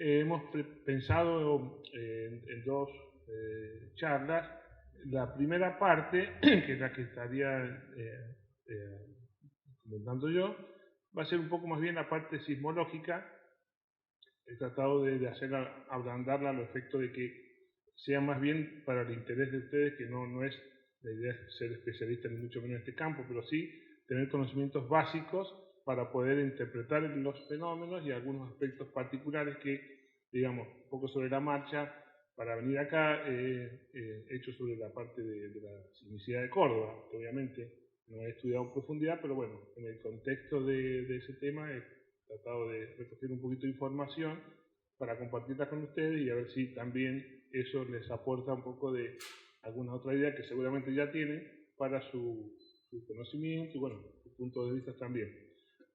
hemos pensado en dos charlas. La primera parte, que es la que estaría comentando yo, va a ser un poco más bien la parte sismológica. He tratado de hacerla, ablandarla al efecto de que sea más bien para el interés de ustedes, que no es la idea es ser especialista ni mucho menos en este campo, pero sí tener conocimientos básicos para poder interpretar los fenómenos y algunos aspectos particulares que, digamos, un poco sobre la marcha, para venir acá, hecho sobre la parte de la sismicidad de Córdoba, que obviamente no he estudiado en profundidad, pero bueno, en el contexto de ese tema he tratado de recoger un poquito de información para compartirla con ustedes y a ver si también eso les aporta un poco de alguna otra idea que seguramente ya tienen para su conocimiento y bueno, su punto de vista también.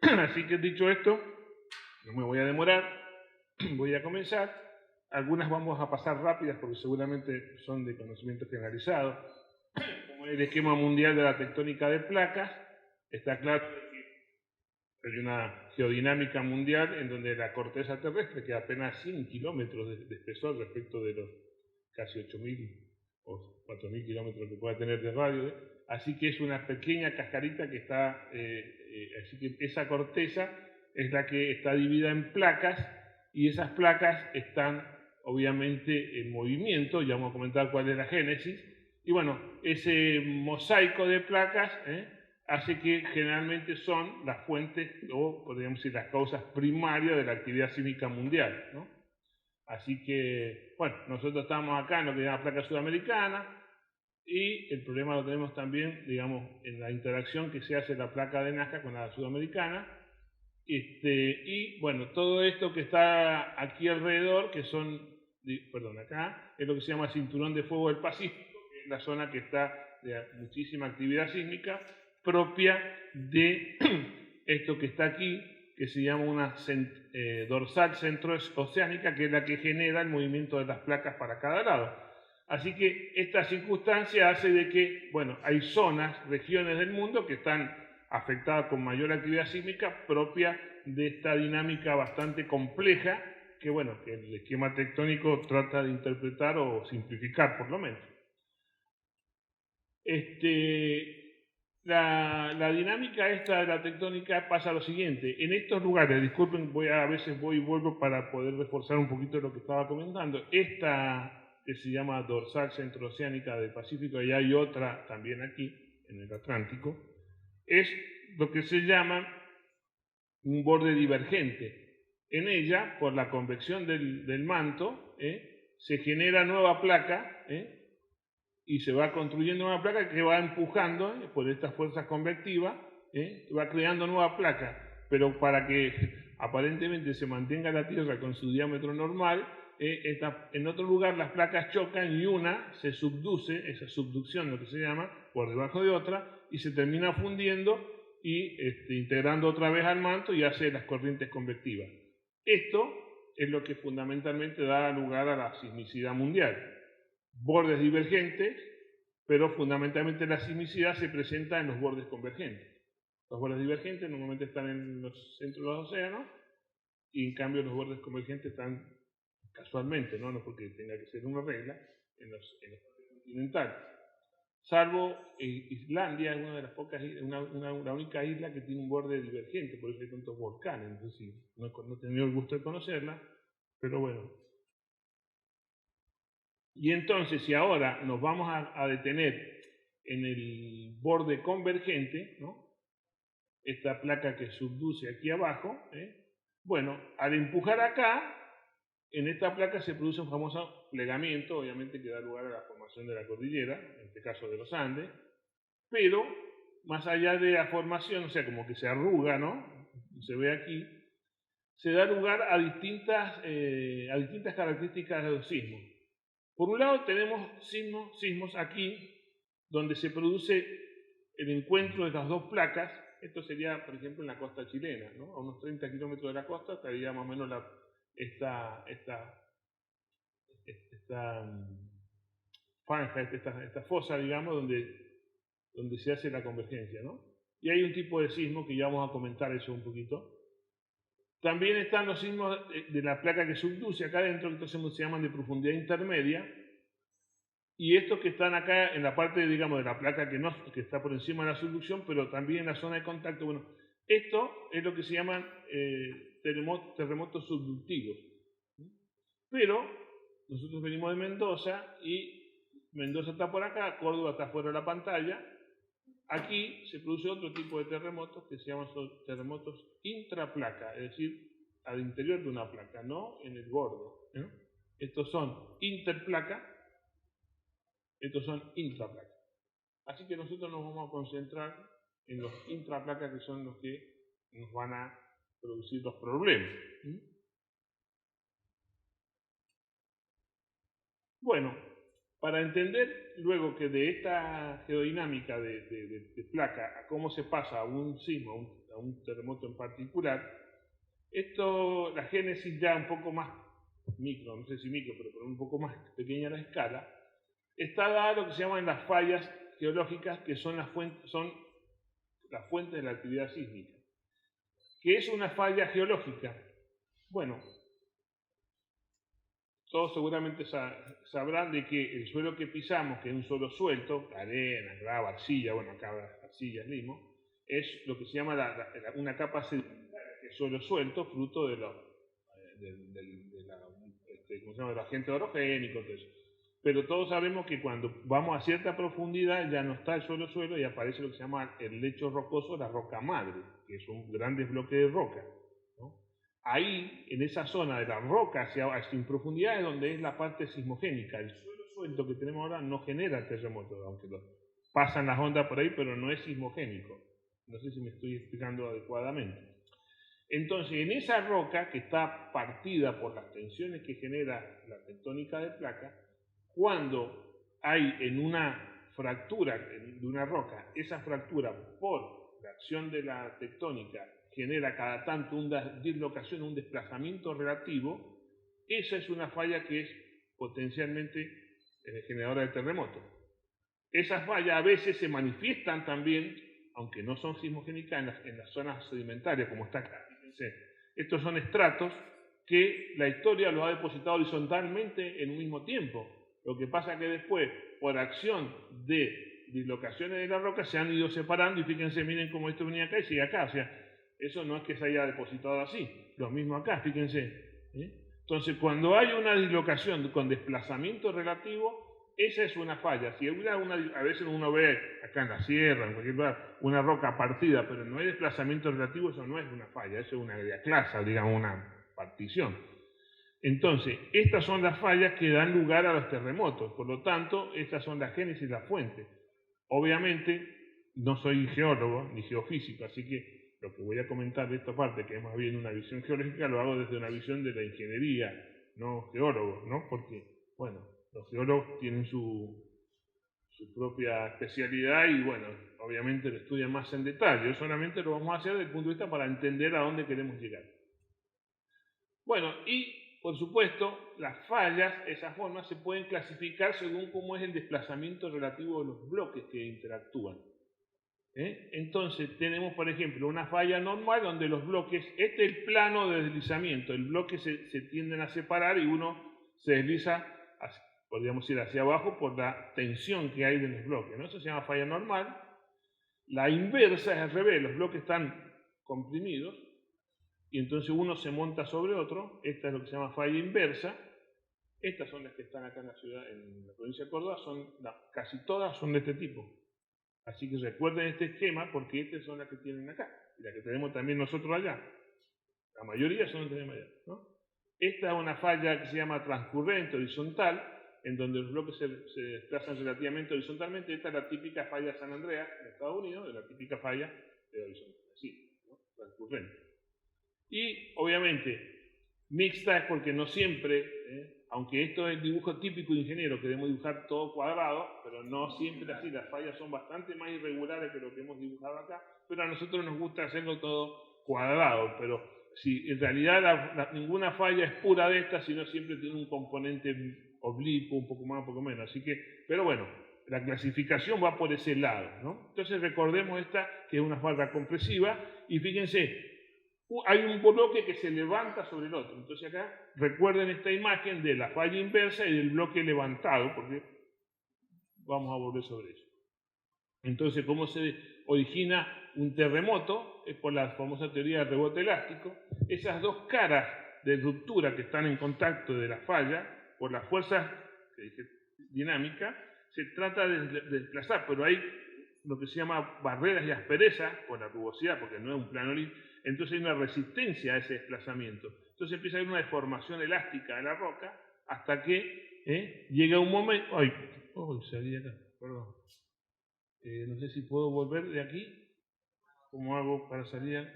Así que dicho esto, no me voy a demorar, voy a comenzar. Algunas vamos a pasar rápidas porque seguramente son de conocimiento generalizado, como el esquema mundial de la tectónica de placas. Está claro que hay una geodinámica mundial en donde la corteza terrestre queda apenas 100 kilómetros de espesor respecto de los casi 8.000 o 4.000 kilómetros que pueda tener de radio. Así que es una pequeña cascarita que está, así que esa corteza es la que está dividida en placas y esas placas están obviamente en movimiento. Ya vamos a comentar cuál es la génesis. Y bueno, ese mosaico de placas hace que generalmente son las fuentes o podríamos decir las causas primarias de la actividad sísmica mundial, ¿no? Así que, bueno, nosotros estamos acá en lo que se llama placa sudamericana y el problema lo tenemos también, digamos, en la interacción que se hace la placa de Nazca con la sudamericana. Y bueno, todo esto que está aquí alrededor, que son, perdón, acá, es lo que se llama cinturón de fuego del Pacífico, que es la zona que está de muchísima actividad sísmica propia de esto que está aquí, que se llama una dorsal centrooceánica, que es la que genera el movimiento de las placas para cada lado. Así que esta circunstancia hace de que, bueno, hay zonas, regiones del mundo que están afectadas con mayor actividad sísmica propia de esta dinámica bastante compleja que, bueno, que el esquema tectónico trata de interpretar o simplificar por lo menos. La dinámica esta de la tectónica pasa a lo siguiente. En estos lugares, disculpen, a veces voy y vuelvo para poder reforzar un poquito lo que estaba comentando. Esta que se llama dorsal centrooceánica del Pacífico, y hay otra también aquí, en el Atlántico, es lo que se llama un borde divergente. En ella, por la convección del manto, se genera nueva placa, y se va construyendo una placa que va empujando por estas fuerzas convectivas, va creando nueva placa, pero para que aparentemente se mantenga la Tierra con su diámetro normal, en otro lugar las placas chocan y una se subduce, esa subducción lo que se llama, por debajo de otra, y se termina fundiendo y integrando otra vez al manto y hace las corrientes convectivas. Esto es lo que fundamentalmente da lugar a la sismicidad mundial. Bordes divergentes, pero fundamentalmente la sismicidad se presenta en los bordes convergentes. Los bordes divergentes normalmente están en los centros de los océanos y en cambio los bordes convergentes están casualmente, no porque tenga que ser una regla, en los continentales. Salvo Islandia es una de las pocas, la única isla que tiene un borde divergente, por eso hay tantos volcanes. Entonces, no he tenido el gusto de conocerla, pero bueno. Y entonces, si ahora nos vamos a detener en el borde convergente, ¿no? Esta placa que subduce aquí abajo, bueno, al empujar acá, en esta placa se produce un famoso plegamiento, obviamente que da lugar a la formación de la cordillera, en este caso de los Andes, pero más allá de la formación, o sea, como que se arruga, ¿no? Se ve aquí, se da lugar a distintas características de los sismos. Por un lado tenemos sismos aquí, donde se produce el encuentro de las dos placas. Esto sería, por ejemplo, en la costa chilena, ¿no? A unos 30 kilómetros de la costa estaría más o menos esta franja, esta fosa, digamos, donde se hace la convergencia, ¿no? Y hay un tipo de sismo que ya vamos a comentar eso un poquito, También están los sismos de la placa que subduce acá adentro, que entonces se llaman de profundidad intermedia, y estos que están acá en la parte, digamos, de la placa que está por encima de la subducción, pero también en la zona de contacto. Bueno, esto es lo que se llaman terremotos subductivos. Pero nosotros venimos de Mendoza y Mendoza está por acá, Córdoba está fuera de la pantalla. Aquí se produce otro tipo de terremotos que se llaman terremotos intraplaca, es decir, al interior de una placa, no en el borde. Estos son interplaca, estos son intraplaca. Así que nosotros nos vamos a concentrar en los intraplaca, que son los que nos van a producir los problemas. Bueno, para entender luego que de esta geodinámica de placa a cómo se pasa a un sismo, a un terremoto en particular, la génesis ya un poco más micro, no sé si micro, pero un poco más pequeña la escala, está dada lo que se llaman las fallas geológicas, que son las fuentes de la actividad sísmica. ¿Qué es una falla geológica? Bueno, todos seguramente sabrán de que el suelo que pisamos, que es un suelo suelto, arena, grava, arcilla, bueno, acá arcilla es limo, es lo que se llama una capa sedimentaria, que es suelo suelto, fruto de los agentes orogénicos, todo eso. Pero todos sabemos que cuando vamos a cierta profundidad ya no está el suelo y aparece lo que se llama el lecho rocoso, la roca madre, que son grandes bloques de roca. Ahí, en esa zona de la roca hacia profundidad, es donde es la parte sismogénica. El suelo suelto que tenemos ahora no genera terremotos, aunque pasan las ondas por ahí, pero no es sismogénico. No sé si me estoy explicando adecuadamente. Entonces, en esa roca que está partida por las tensiones que genera la tectónica de placa, cuando hay en una fractura de una roca, esa fractura por la acción de la tectónica genera cada tanto una dislocación, un desplazamiento relativo, esa es una falla que es potencialmente generadora de terremotos. Esas fallas a veces se manifiestan también, aunque no son sismogénicas, en las zonas sedimentarias, como está acá. Fíjense, estos son estratos que la historia los ha depositado horizontalmente en un mismo tiempo. Lo que pasa es que después, por acción de dislocaciones de la roca, se han ido separando y fíjense, miren cómo esto venía acá y sigue acá. O sea, eso no es que se haya depositado así. Lo mismo acá, fíjense. Entonces, cuando hay una dislocación con desplazamiento relativo, esa es una falla. Si a veces uno ve acá en la sierra, en cualquier lugar, una roca partida, pero no hay desplazamiento relativo, eso no es una falla, eso es una diaclasa, digamos, una partición. Entonces, estas son las fallas que dan lugar a los terremotos. Por lo tanto, estas son la génesis y la fuente. Obviamente, no soy geólogo ni geofísico, así que lo que voy a comentar de esta parte, que es más bien una visión geológica, lo hago desde una visión de la ingeniería, no geólogo, ¿no? Porque, bueno, los geólogos tienen su propia especialidad y, bueno, obviamente lo estudian más en detalle. Yo solamente lo vamos a hacer desde el punto de vista para entender a dónde queremos llegar. Bueno, y por supuesto, las fallas, esas formas, se pueden clasificar según cómo es el desplazamiento relativo de los bloques que interactúan. Entonces tenemos, por ejemplo, una falla normal donde los bloques, este es el plano de deslizamiento, el bloque se tienden a separar y uno se desliza, podríamos ir hacia abajo por la tensión que hay de los bloques, ¿no? Eso se llama falla normal. La inversa es al revés, los bloques están comprimidos y entonces uno se monta sobre otro. Esta es lo que se llama falla inversa. Estas son las que están acá en la ciudad, en la provincia de Córdoba, casi todas son de este tipo. Así que recuerden este esquema porque estas son las que tienen acá y las que tenemos también nosotros allá. La mayoría son las que tenemos allá, ¿no? Esta es una falla que se llama transcurrente horizontal, en donde los bloques se desplazan relativamente horizontalmente. Esta es la típica falla de San Andreas en Estados Unidos, la típica falla de horizontal, así, ¿no? Transcurrente. Y obviamente mixta es porque no siempre, aunque esto es el dibujo típico de ingeniero, queremos dibujar todo cuadrado, pero no siempre así. Las fallas son bastante más irregulares que lo que hemos dibujado acá, pero a nosotros nos gusta hacerlo todo cuadrado. Pero si en realidad ninguna falla es pura de esta, sino siempre tiene un componente oblicuo, un poco más, un poco menos. Así que, pero bueno, la clasificación va por ese lado, ¿no? Entonces recordemos esta, que es una falla compresiva, y fíjense, hay un bloque que se levanta sobre el otro. Entonces acá recuerden esta imagen de la falla inversa y del bloque levantado, porque vamos a volver sobre eso. Entonces, ¿cómo se origina un terremoto? Es por la famosa teoría del rebote elástico. Esas dos caras de ruptura que están en contacto de la falla, por las fuerzas dinámicas, se trata de desplazar, pero hay lo que se llama barreras y asperezas, por la rugosidad, porque no es un plano liso, entonces hay una resistencia a ese desplazamiento. Entonces empieza a haber una deformación elástica de la roca hasta que llega un momento... ¡Ay! Salí de acá, perdón. No sé si puedo volver de aquí. ¿Cómo hago para salir?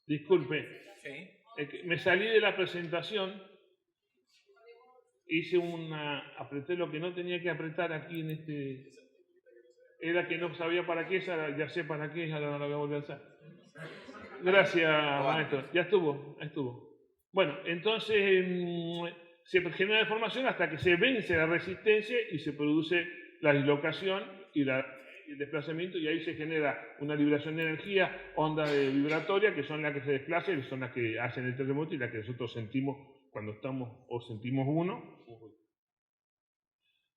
Disculpe. Sí. Me salí de la presentación. Apreté lo que no tenía que apretar aquí en este... Era que no sabía para qué, ya sé para qué, ahora no la voy a volver a hacer. Gracias, maestro. Ya estuvo. Bueno, entonces se genera deformación hasta que se vence la resistencia y se produce la dislocación y el desplazamiento, y ahí se genera una liberación de energía, onda vibratoria, que son las que se desplazan y son las que hacen el terremoto y las que nosotros sentimos cuando estamos o sentimos uno.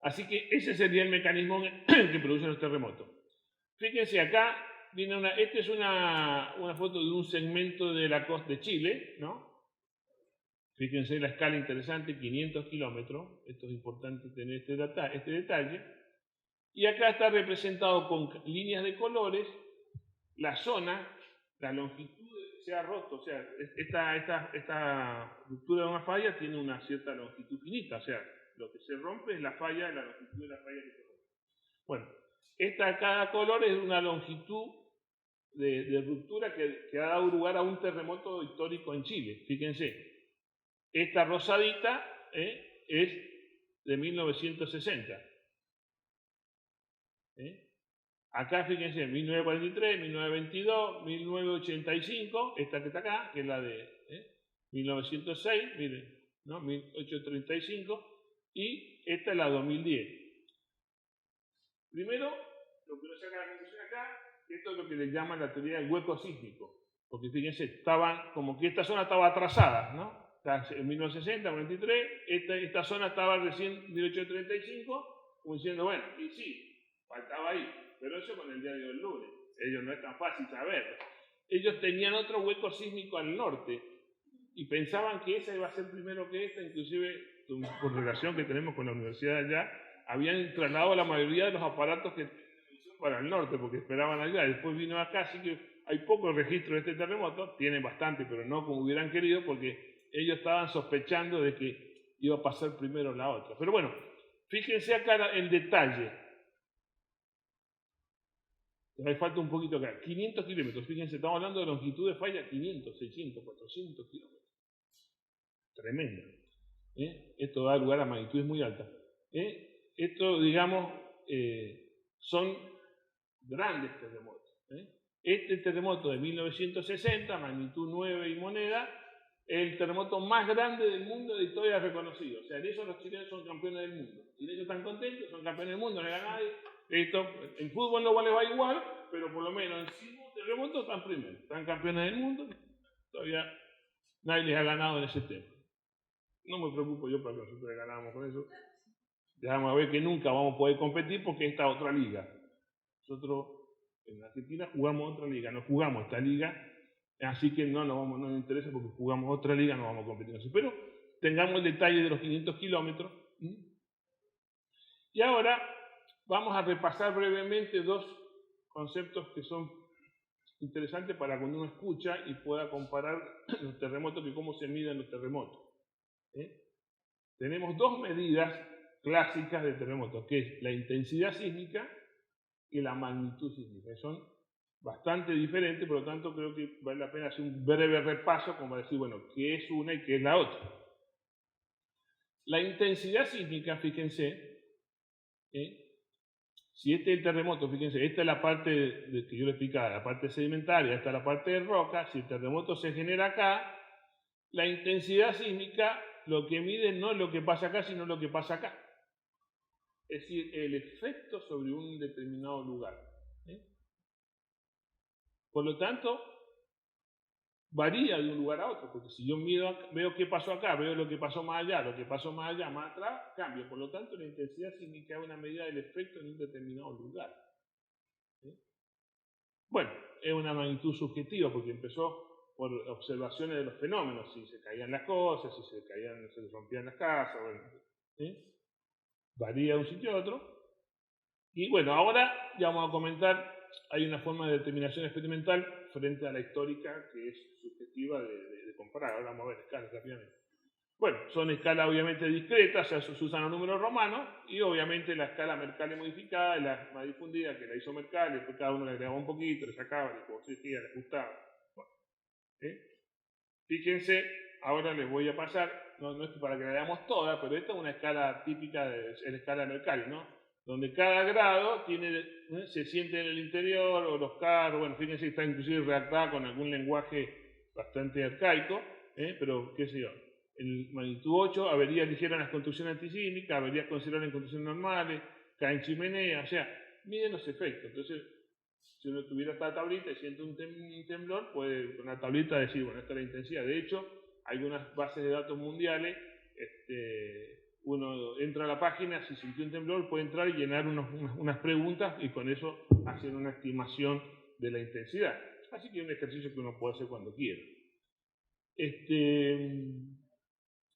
Así que ese sería el mecanismo que producen los terremotos. Fíjense acá, esta es una foto de un segmento de la costa de Chile, ¿no? Fíjense la escala interesante, 500 kilómetros. Esto es importante tener este detalle. Y acá está representado con líneas de colores la zona, la longitud se ha roto. O sea, esta ruptura de una falla tiene una cierta longitud finita. O sea, lo que se rompe es la falla, la longitud de la falla que se rompe. Bueno, cada color es una longitud de ruptura que ha dado lugar a un terremoto histórico en Chile. Fíjense, esta rosadita es de 1960. Acá, fíjense, 1943, 1922, 1985, esta que está acá, que es la de 1906, miren, ¿no? 1835, y esta es la 2010. Primero, lo que nos saca la conclusión acá, esto es lo que le llaman la teoría del hueco sísmico, porque fíjense, como que esta zona estaba atrasada, ¿no? En 1960, 43, esta zona estaba recién en 1835, como diciendo, bueno, y sí, faltaba ahí, pero eso con el diario del lunes, ellos no es tan fácil saber. Ellos tenían otro hueco sísmico al norte, y pensaban que esa iba a ser primero que esta, inclusive por relación que tenemos con la universidad de allá, habían trasladado la mayoría de los aparatos que para el norte, porque esperaban allá. Después vino acá, así que hay poco registro de este terremoto, tienen bastante, pero no como hubieran querido, porque ellos estaban sospechando de que iba a pasar primero la otra. Pero bueno, fíjense acá el detalle. Me falta un poquito acá. 500 kilómetros, fíjense, estamos hablando de longitud de falla 500, 600, 400 kilómetros. Tremendo. Esto da lugar a magnitudes muy altas. Esto, digamos, son grandes terremotos. Este terremoto de 1960, magnitud 9 y moneda, es el terremoto más grande del mundo de historia reconocido. O sea, en eso los chilenos son campeones del mundo. Los chilenos están contentos, son campeones del mundo, no le gana nadie. En fútbol no les va igual, pero por lo menos en 5 terremotos están primeros. Están campeones del mundo, todavía nadie les ha ganado en ese tema. No me preocupo yo para que nosotros le ganamos con eso. Ya vamos a ver que nunca vamos a poder competir porque esta otra liga. Nosotros en Argentina jugamos otra liga, no jugamos esta liga, así que no nos interesa porque jugamos otra liga, no vamos a competir en eso. Pero tengamos el detalle de los 500 kilómetros. Y ahora vamos a repasar brevemente dos conceptos que son interesantes para cuando uno escucha y pueda comparar los terremotos y cómo se miden los terremotos. Tenemos dos medidas clásicas de terremotos, que es la intensidad sísmica y la magnitud sísmica, que son bastante diferentes, por lo tanto creo que vale la pena hacer un breve repaso como para decir, bueno, qué es una y qué es la otra. La intensidad sísmica, fíjense, si este es el terremoto, fíjense, esta es la parte que yo les explicaba, la parte sedimentaria, esta es la parte de roca, si el terremoto se genera acá, la intensidad sísmica lo que mide no es lo que pasa acá, sino lo que pasa acá. Es decir, el efecto sobre un determinado lugar. Por lo tanto, varía de un lugar a otro, porque si yo veo qué pasó acá, veo lo que pasó más allá, más atrás, cambia. Por lo tanto, la intensidad significa una medida del efecto en un determinado lugar. ¿Sí? Bueno, es una magnitud subjetiva, porque empezó por observaciones de los fenómenos, si se caían las cosas, si se rompían las casas, bueno, ¿sí? Varía de un sitio a otro. Y bueno, ahora ya vamos a comentar, hay una forma de determinación experimental frente a la histórica que es subjetiva de comparar. Ahora vamos a ver escalas rápidamente. Bueno, son escalas obviamente discretas, o sea, se usan los números romanos, y obviamente la escala Mercalli modificada es la más difundida, que la hizo Mercalli, después cada uno le agregaba un poquito, le sacaba, le corregía, le ajustaba. Bueno, ¿sí? Fíjense, ahora les voy a pasar, no es para que la veamos toda, pero esta es una escala típica, es la escala Mercalli, ¿no? Donde cada grado se siente en el interior, o los carros, bueno, fíjense, está inclusive redactada con algún lenguaje bastante arcaico, pero qué sé yo. El magnitud 8, averías ligeras en las construcciones antisísmicas, averías considerables en construcciones normales, caen chimeneas, o sea, miden los efectos. Entonces, si uno tuviera esta tablita y siente un temblor, puede con la tablita decir, bueno, esta es la intensidad. De hecho, algunas bases de datos mundiales, uno entra a la página, si sintió un temblor, puede entrar y llenar unas preguntas y con eso hacer una estimación de la intensidad. Así que es un ejercicio que uno puede hacer cuando quiera.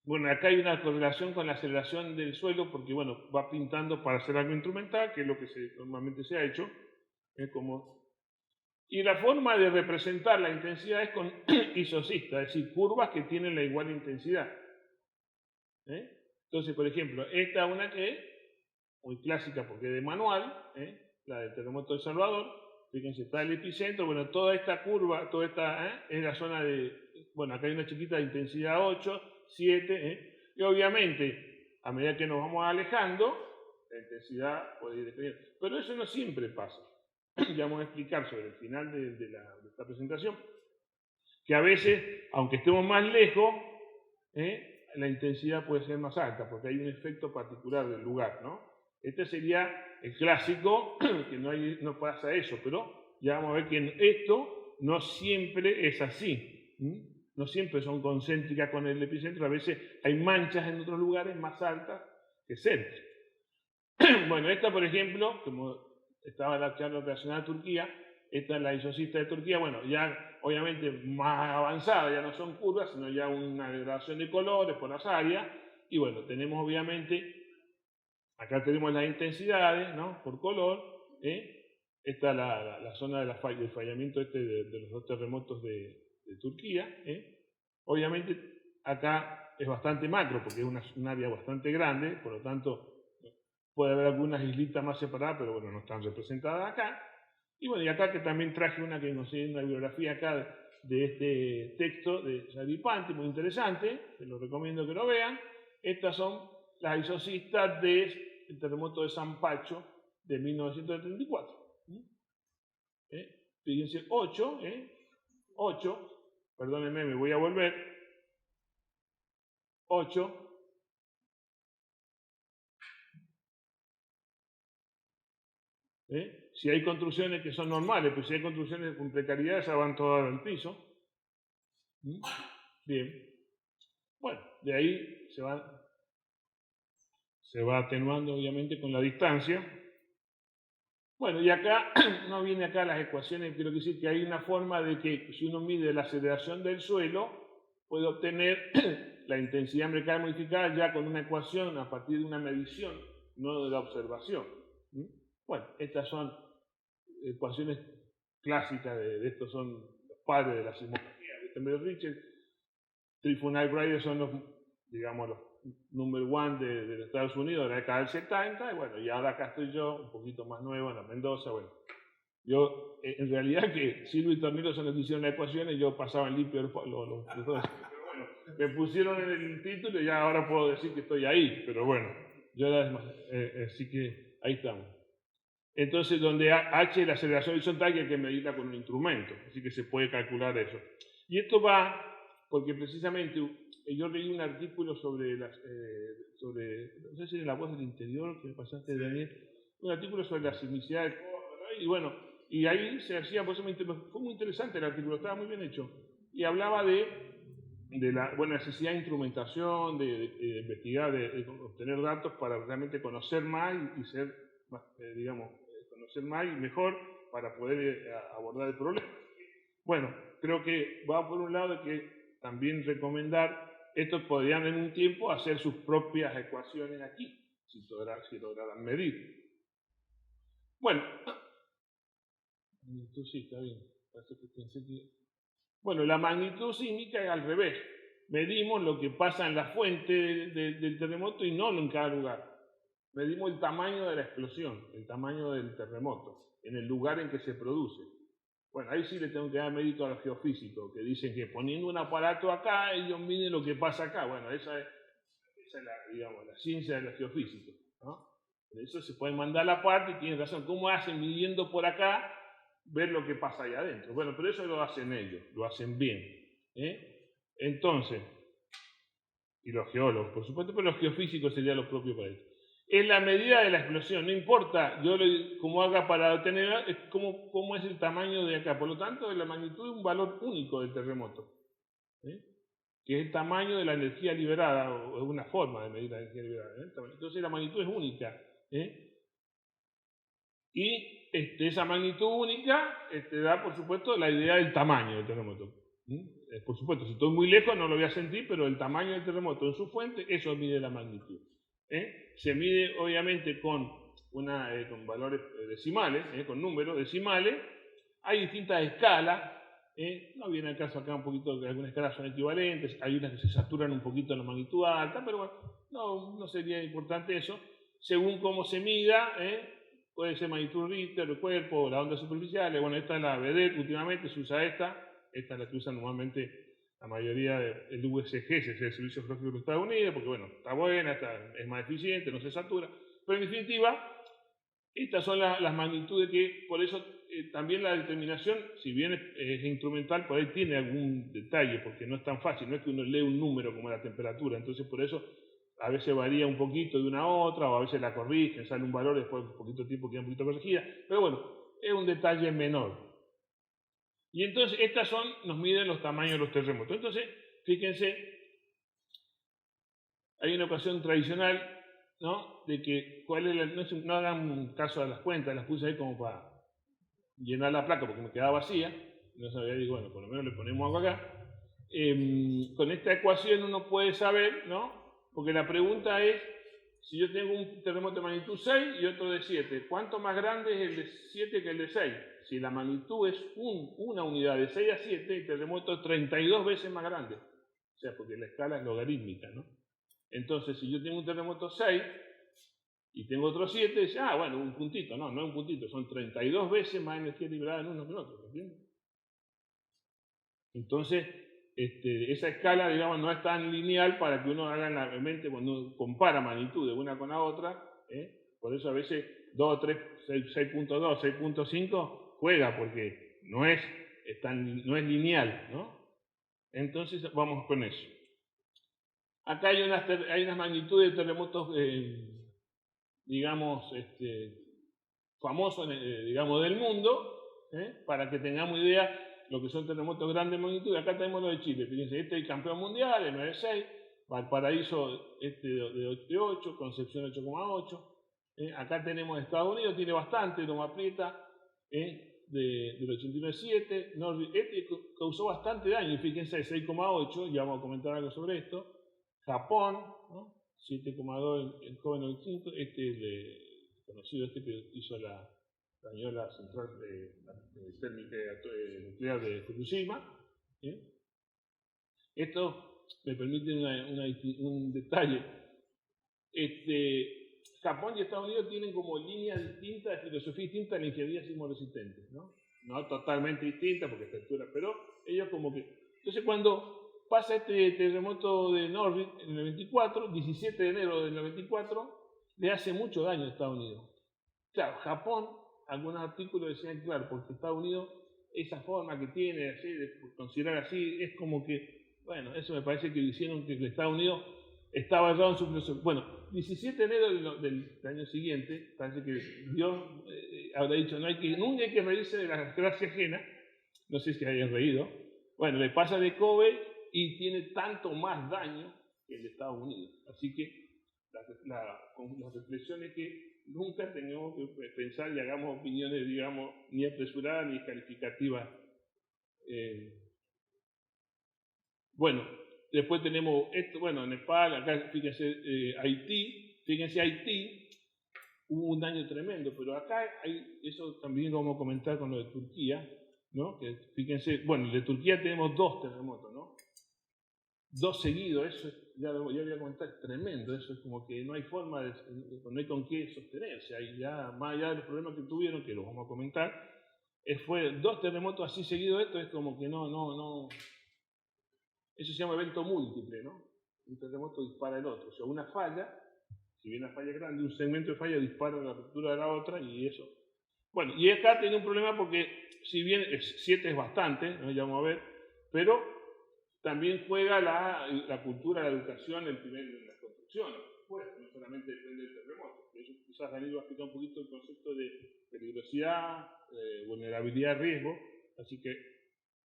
Bueno, acá hay una correlación con la aceleración del suelo, porque bueno, va pintando para hacer algo instrumental, que es lo que normalmente se ha hecho, y la forma de representar la intensidad es con isocistas, es decir, curvas que tienen la igual intensidad. Entonces, por ejemplo, esta es una que es muy clásica porque es de manual, la del terremoto de El Salvador. Fíjense, está el epicentro, bueno, toda esta curva, toda esta es la zona de, bueno, acá hay una chiquita de intensidad 8, 7, y obviamente, a medida que nos vamos alejando, la intensidad puede ir decreciendo. Pero eso no siempre pasa. Ya vamos a explicar sobre el final de esta presentación, que a veces, aunque estemos más lejos, la intensidad puede ser más alta, porque hay un efecto particular del lugar, ¿no? Este sería el clásico, que no pasa eso, pero ya vamos a ver que esto no siempre es así. No siempre son concéntricas con el epicentro, a veces hay manchas en otros lugares más altas que cerca. Bueno, esta, por ejemplo, como estaba la charla operacional de Turquía, esta es la isocista de Turquía, bueno, ya obviamente más avanzada, ya no son curvas, sino ya una degradación de colores por las áreas, y bueno, tenemos obviamente, acá tenemos las intensidades, ¿no? Por color, esta es la zona del fallamiento de los dos terremotos de Turquía, obviamente acá es bastante macro, porque es un área bastante grande, por lo tanto, puede haber algunas islitas más separadas, pero bueno, no están representadas acá. Y bueno, y acá que también traje una que conseguí una bibliografía acá de este texto de Saripante, muy interesante, se lo recomiendo que lo vean. Estas son las isocistas del terremoto de San Pacho de 1934. Fíjense, 8, perdónenme, me voy a volver, 8, si hay construcciones que son normales, pues si hay construcciones con precariedad, ya van todas al piso. Bien. Bueno, de ahí se va atenuando obviamente con la distancia. Bueno, y acá, no viene acá las ecuaciones, quiero decir que hay una forma de que si uno mide la aceleración del suelo, puede obtener la intensidad Mercalli modificada ya con una ecuación a partir de una medición, no de la observación. Bueno, estas son ecuaciones clásicas de estos son los padres de la sismología. Wittenberg-Richter, Trifonal Braiders son los, digamos, los number one de los Estados Unidos de la década del 70, y bueno, y ahora acá estoy yo, un poquito más nuevo, en la Mendoza, bueno. Yo, en realidad, que Silvio y Tornillo son los que hicieron la ecuación y yo pasaba en limpio los dos. Pero bueno, me pusieron en el título y ya ahora puedo decir que estoy ahí, pero bueno, yo así que ahí estamos. Entonces, donde H es la aceleración horizontal, que hay que medirla con un instrumento, así que se puede calcular eso. Y esto va porque precisamente yo leí un artículo sobre, no sé si en La Voz del Interior, que me pasaste, Daniel, un artículo sobre la sismicidad de Córdoba, y bueno, y ahí se hacía, por eso fue muy interesante el artículo, estaba muy bien hecho, y hablaba de la necesidad de instrumentación, de investigar, de obtener datos para realmente conocer más y ser, digamos, conocer más y mejor para poder abordar el problema. Bueno, creo que va por un lado de que también recomendar, estos podrían en un tiempo hacer sus propias ecuaciones aquí, si lograran medir. Bueno, magnitud sí, está bien. Bueno, la magnitud sísmica es al revés. Medimos lo que pasa en la fuente del terremoto y no en cada lugar. Medimos el tamaño de la explosión, el tamaño del terremoto, en el lugar en que se produce. Bueno, ahí sí le tengo que dar mérito a los geofísicos, que dicen que poniendo un aparato acá, ellos miden lo que pasa acá. Bueno, esa es la ciencia de los geofísicos, ¿no? Por eso se pueden mandar la parte y tienen razón. ¿Cómo hacen midiendo por acá ver lo que pasa allá adentro? Bueno, pero eso lo hacen ellos, lo hacen bien. Entonces, y los geólogos, por supuesto, pero los geofísicos sería lo propio para ellos. Es la medida de la explosión, no importa yo como haga para obtener, cómo es el tamaño de acá. Por lo tanto, la magnitud es un valor único del terremoto, que es el tamaño de la energía liberada, o es una forma de medir la energía liberada. Entonces la magnitud es única. Y esa magnitud única da, por supuesto, la idea del tamaño del terremoto. Por supuesto, si estoy muy lejos no lo voy a sentir, pero el tamaño del terremoto en su fuente, eso mide la magnitud. Se mide, obviamente, con valores decimales, con números decimales. Hay distintas escalas. No viene al caso acá un poquito que algunas escalas son equivalentes, hay unas que se saturan un poquito en la magnitud alta, pero bueno, no sería importante eso. Según cómo se mida, puede ser magnitud Richter, el cuerpo, la onda superficial. Bueno, esta es la vedette, últimamente se usa esta es la que usan normalmente la mayoría del USG, ese es el Servicio Geológico de los Estados Unidos, porque bueno, está buena, es más eficiente, no se satura, pero en definitiva, estas son las magnitudes que, por eso también la determinación, si bien es instrumental, por ahí tiene algún detalle, porque no es tan fácil, no es que uno lee un número como la temperatura, entonces por eso a veces varía un poquito de una a otra, o a veces la corrigen, sale un valor, después de un poquito de tiempo queda un poquito corregida, pero bueno, es un detalle menor. Y entonces estas nos miden los tamaños de los terremotos. Entonces, fíjense, hay una ecuación tradicional, ¿no? De que no hagan caso a las cuentas, las puse ahí como para llenar la placa porque me quedaba vacía. No sabía, digo, bueno, por lo menos le ponemos algo acá. Con esta ecuación uno puede saber, ¿no? Porque la pregunta es, si yo tengo un terremoto de magnitud 6 y otro de 7, ¿cuánto más grande es el de 7 que el de 6? Si la magnitud es una unidad de 6 a 7, el terremoto es 32 veces más grande. O sea, porque la escala es logarítmica, ¿no? Entonces, si yo tengo un terremoto 6 y tengo otro 7, dice, bueno, un puntito. No, no es un puntito, son 32 veces más energía liberada en uno que en otro, ¿entiendes? Entonces, esa escala, digamos, no es tan lineal para que uno haga en la mente cuando uno compara magnitudes una con la otra. Por eso a veces 2, 3, 6.2, 6.5 juega, porque no es lineal, ¿no? Entonces vamos con eso. Acá hay unas magnitudes de terremotos, digamos, famosos, digamos, del mundo, para que tengamos idea lo que son terremotos de grandes magnitudes. Acá tenemos lo de Chile, fíjense, este es el campeón mundial, el 9.6, Valparaíso de 8, Concepción 8.8, acá tenemos Estados Unidos, tiene bastante, Loma Prieta, del 89.7, este causó bastante daño, y fíjense, 6.8, ya vamos a comentar algo sobre esto. Japón, ¿no? 7.2 el joven 95, conocido que hizo la central térmica nuclear de Fukushima. Esto me permite un detalle. Japón y Estados Unidos tienen como líneas distintas, de filosofía distinta en la ingeniería sismoresistente, ¿no? No totalmente distinta porque está altura, pero ellos como que... Entonces cuando pasa este terremoto de Norvik en el 94, 17 de enero del 94, le hace mucho daño a Estados Unidos. Claro, Japón, algunos artículos decían, claro, porque Estados Unidos, esa forma que tiene así, de considerar así, es como que, bueno, eso me parece que hicieron que Estados Unidos estaba errado en su filosofía. Bueno, 17 de enero del año siguiente, parece que Dios habrá dicho, nunca hay que reírse de la desgracia ajena, no sé si hayan reído, bueno, le pasa de Kobe y tiene tanto más daño que el de Estados Unidos. Así que la reflexión es que nunca tenemos que pensar y hagamos opiniones, digamos, ni apresuradas ni calificativas. Bueno, después tenemos esto, bueno, Nepal, acá fíjense Haití, hubo un daño tremendo, pero acá eso también lo vamos a comentar con lo de Turquía, ¿no? Que fíjense, bueno, de Turquía tenemos 2 terremotos, ¿no? 2 seguidos, eso ya voy a comentar, es tremendo, eso es como que no hay forma, no hay con qué sostenerse, ahí ya, más allá de los problemas que tuvieron, que los vamos a comentar, fue 2 terremotos así seguidos, esto es como que no, eso se llama evento múltiple, ¿no? Un terremoto dispara el otro, o sea, una falla, si bien la falla es grande, un segmento de falla dispara la ruptura de la otra y eso. Bueno, y acá tiene un problema porque si bien 7 es bastante, ¿no? Ya vamos a ver, pero también juega la cultura, la educación en las construcciones. Pues no solamente depende del terremoto. Eso quizás Daniel va a explicar un poquito el concepto de peligrosidad, vulnerabilidad, riesgo, así que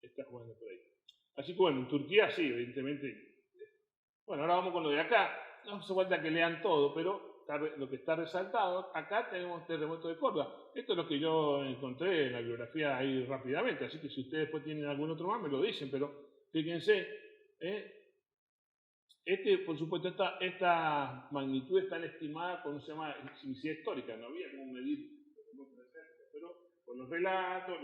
está jugando por ahí. Así que bueno, en Turquía sí, evidentemente. Bueno, ahora vamos con lo de acá. No hace falta que lean todo, pero lo que está resaltado, acá tenemos terremoto de Córdoba. Esto es lo que yo encontré en la bibliografía ahí rápidamente, así que si ustedes después tienen algún otro más, me lo dicen, pero fíjense, por supuesto, esta magnitud está estimada con, se llama sismicidad histórica, no había como medir, pero con los relatos,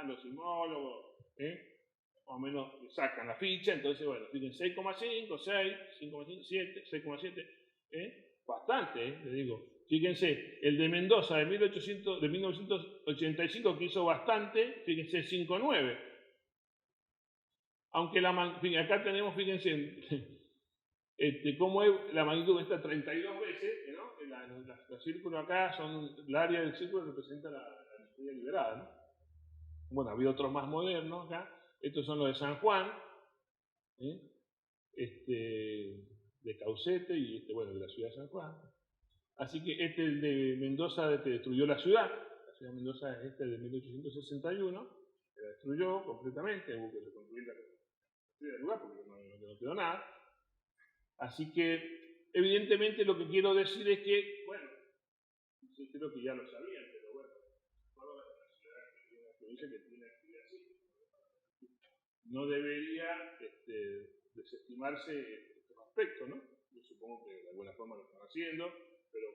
los sismólogos, más o menos sacan la ficha, entonces, bueno, fíjense 6,5, 6, 5,5, 7, 6,7, bastante, le digo. Fíjense, el de Mendoza de 1985 que hizo bastante, fíjense 5,9. Aunque acá tenemos, fíjense, cómo es la magnitud está 32 veces, ¿no? Los círculos acá son, el área del círculo representa la energía liberada, ¿no? Bueno, había otros más modernos acá. Estos son los de San Juan, de Caucete y bueno, de la ciudad de San Juan. Así que el de Mendoza que destruyó la ciudad de Mendoza es de 1861, se la destruyó completamente, hubo que reconstruir la lugar porque no quedó nada. Así que, evidentemente, lo que quiero decir es que, bueno, creo que ya lo sabían, pero bueno, Córdoba es una ciudad que tiene una provincia que tiene actividad sísmica. No debería desestimarse estos aspectos, ¿no? Yo supongo que de alguna forma lo están haciendo, pero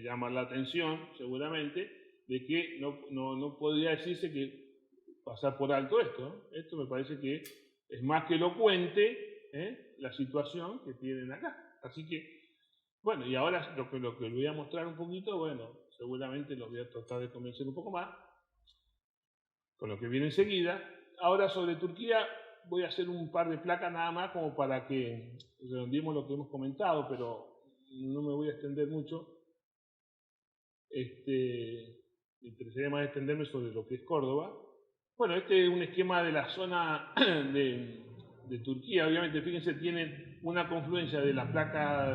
llama la atención, seguramente, de que no podría decirse que pasar por alto esto, ¿no? Esto me parece que es más que elocuente la situación que tienen acá. Así que, bueno, y ahora lo que les voy a mostrar un poquito, bueno, seguramente los voy a tratar de convencer un poco más con lo que viene enseguida. Ahora sobre Turquía voy a hacer un par de placas nada más como para que redondeemos lo que hemos comentado, pero no me voy a extender mucho. Me interesaría más extenderme sobre lo que es Córdoba. Bueno, este es un esquema de la zona de Turquía. Obviamente, fíjense, tienen una confluencia de la placa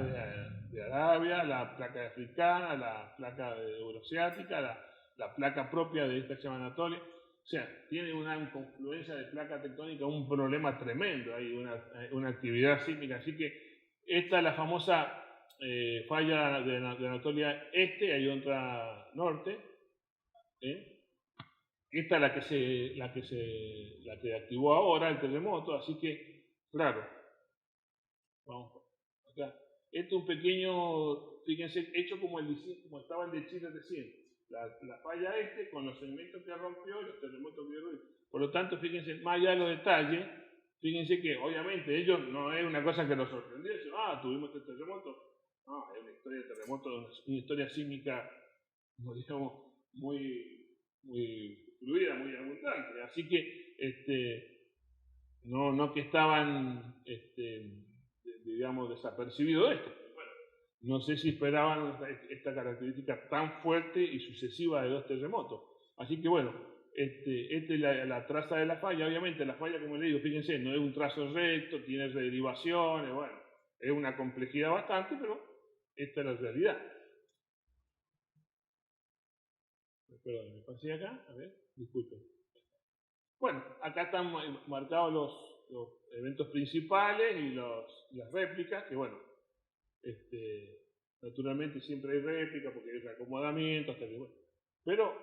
de Arabia, la placa africana, la placa euroasiática, la placa propia de esta que se llama Anatolia. O sea, tiene una confluencia de placa tectónica, un problema tremendo, hay una actividad sísmica. Así que esta es la famosa falla de Anatolia Este, hay otra norte. Esta es la que activó ahora el terremoto, así que, claro, vamos acá. Este es un pequeño, fíjense, hecho como estaba el de Chile recién. La falla con los segmentos que rompió y los terremotos que dio. Por lo tanto, fíjense, más allá de los detalles, fíjense que obviamente ellos no es una cosa que nos sorprendió, tuvimos este terremoto. No, es una historia de terremoto, una historia sísmica, digamos, muy fluida, muy abundante. Así que, no que estaban, digamos, desapercibidos de esto. Bueno, no sé si esperaban esta característica tan fuerte y sucesiva de 2 terremotos. Así que bueno, esta es la traza de la falla. Obviamente la falla, como le digo, fíjense, no es un trazo recto, tiene derivaciones, bueno, es una complejidad bastante, pero esta es la realidad. Perdón, me pasé acá, a ver, disculpen. Bueno, acá están marcados los eventos principales y las réplicas, que bueno, naturalmente siempre hay réplicas porque hay reacomodamiento, hasta que bueno. Pero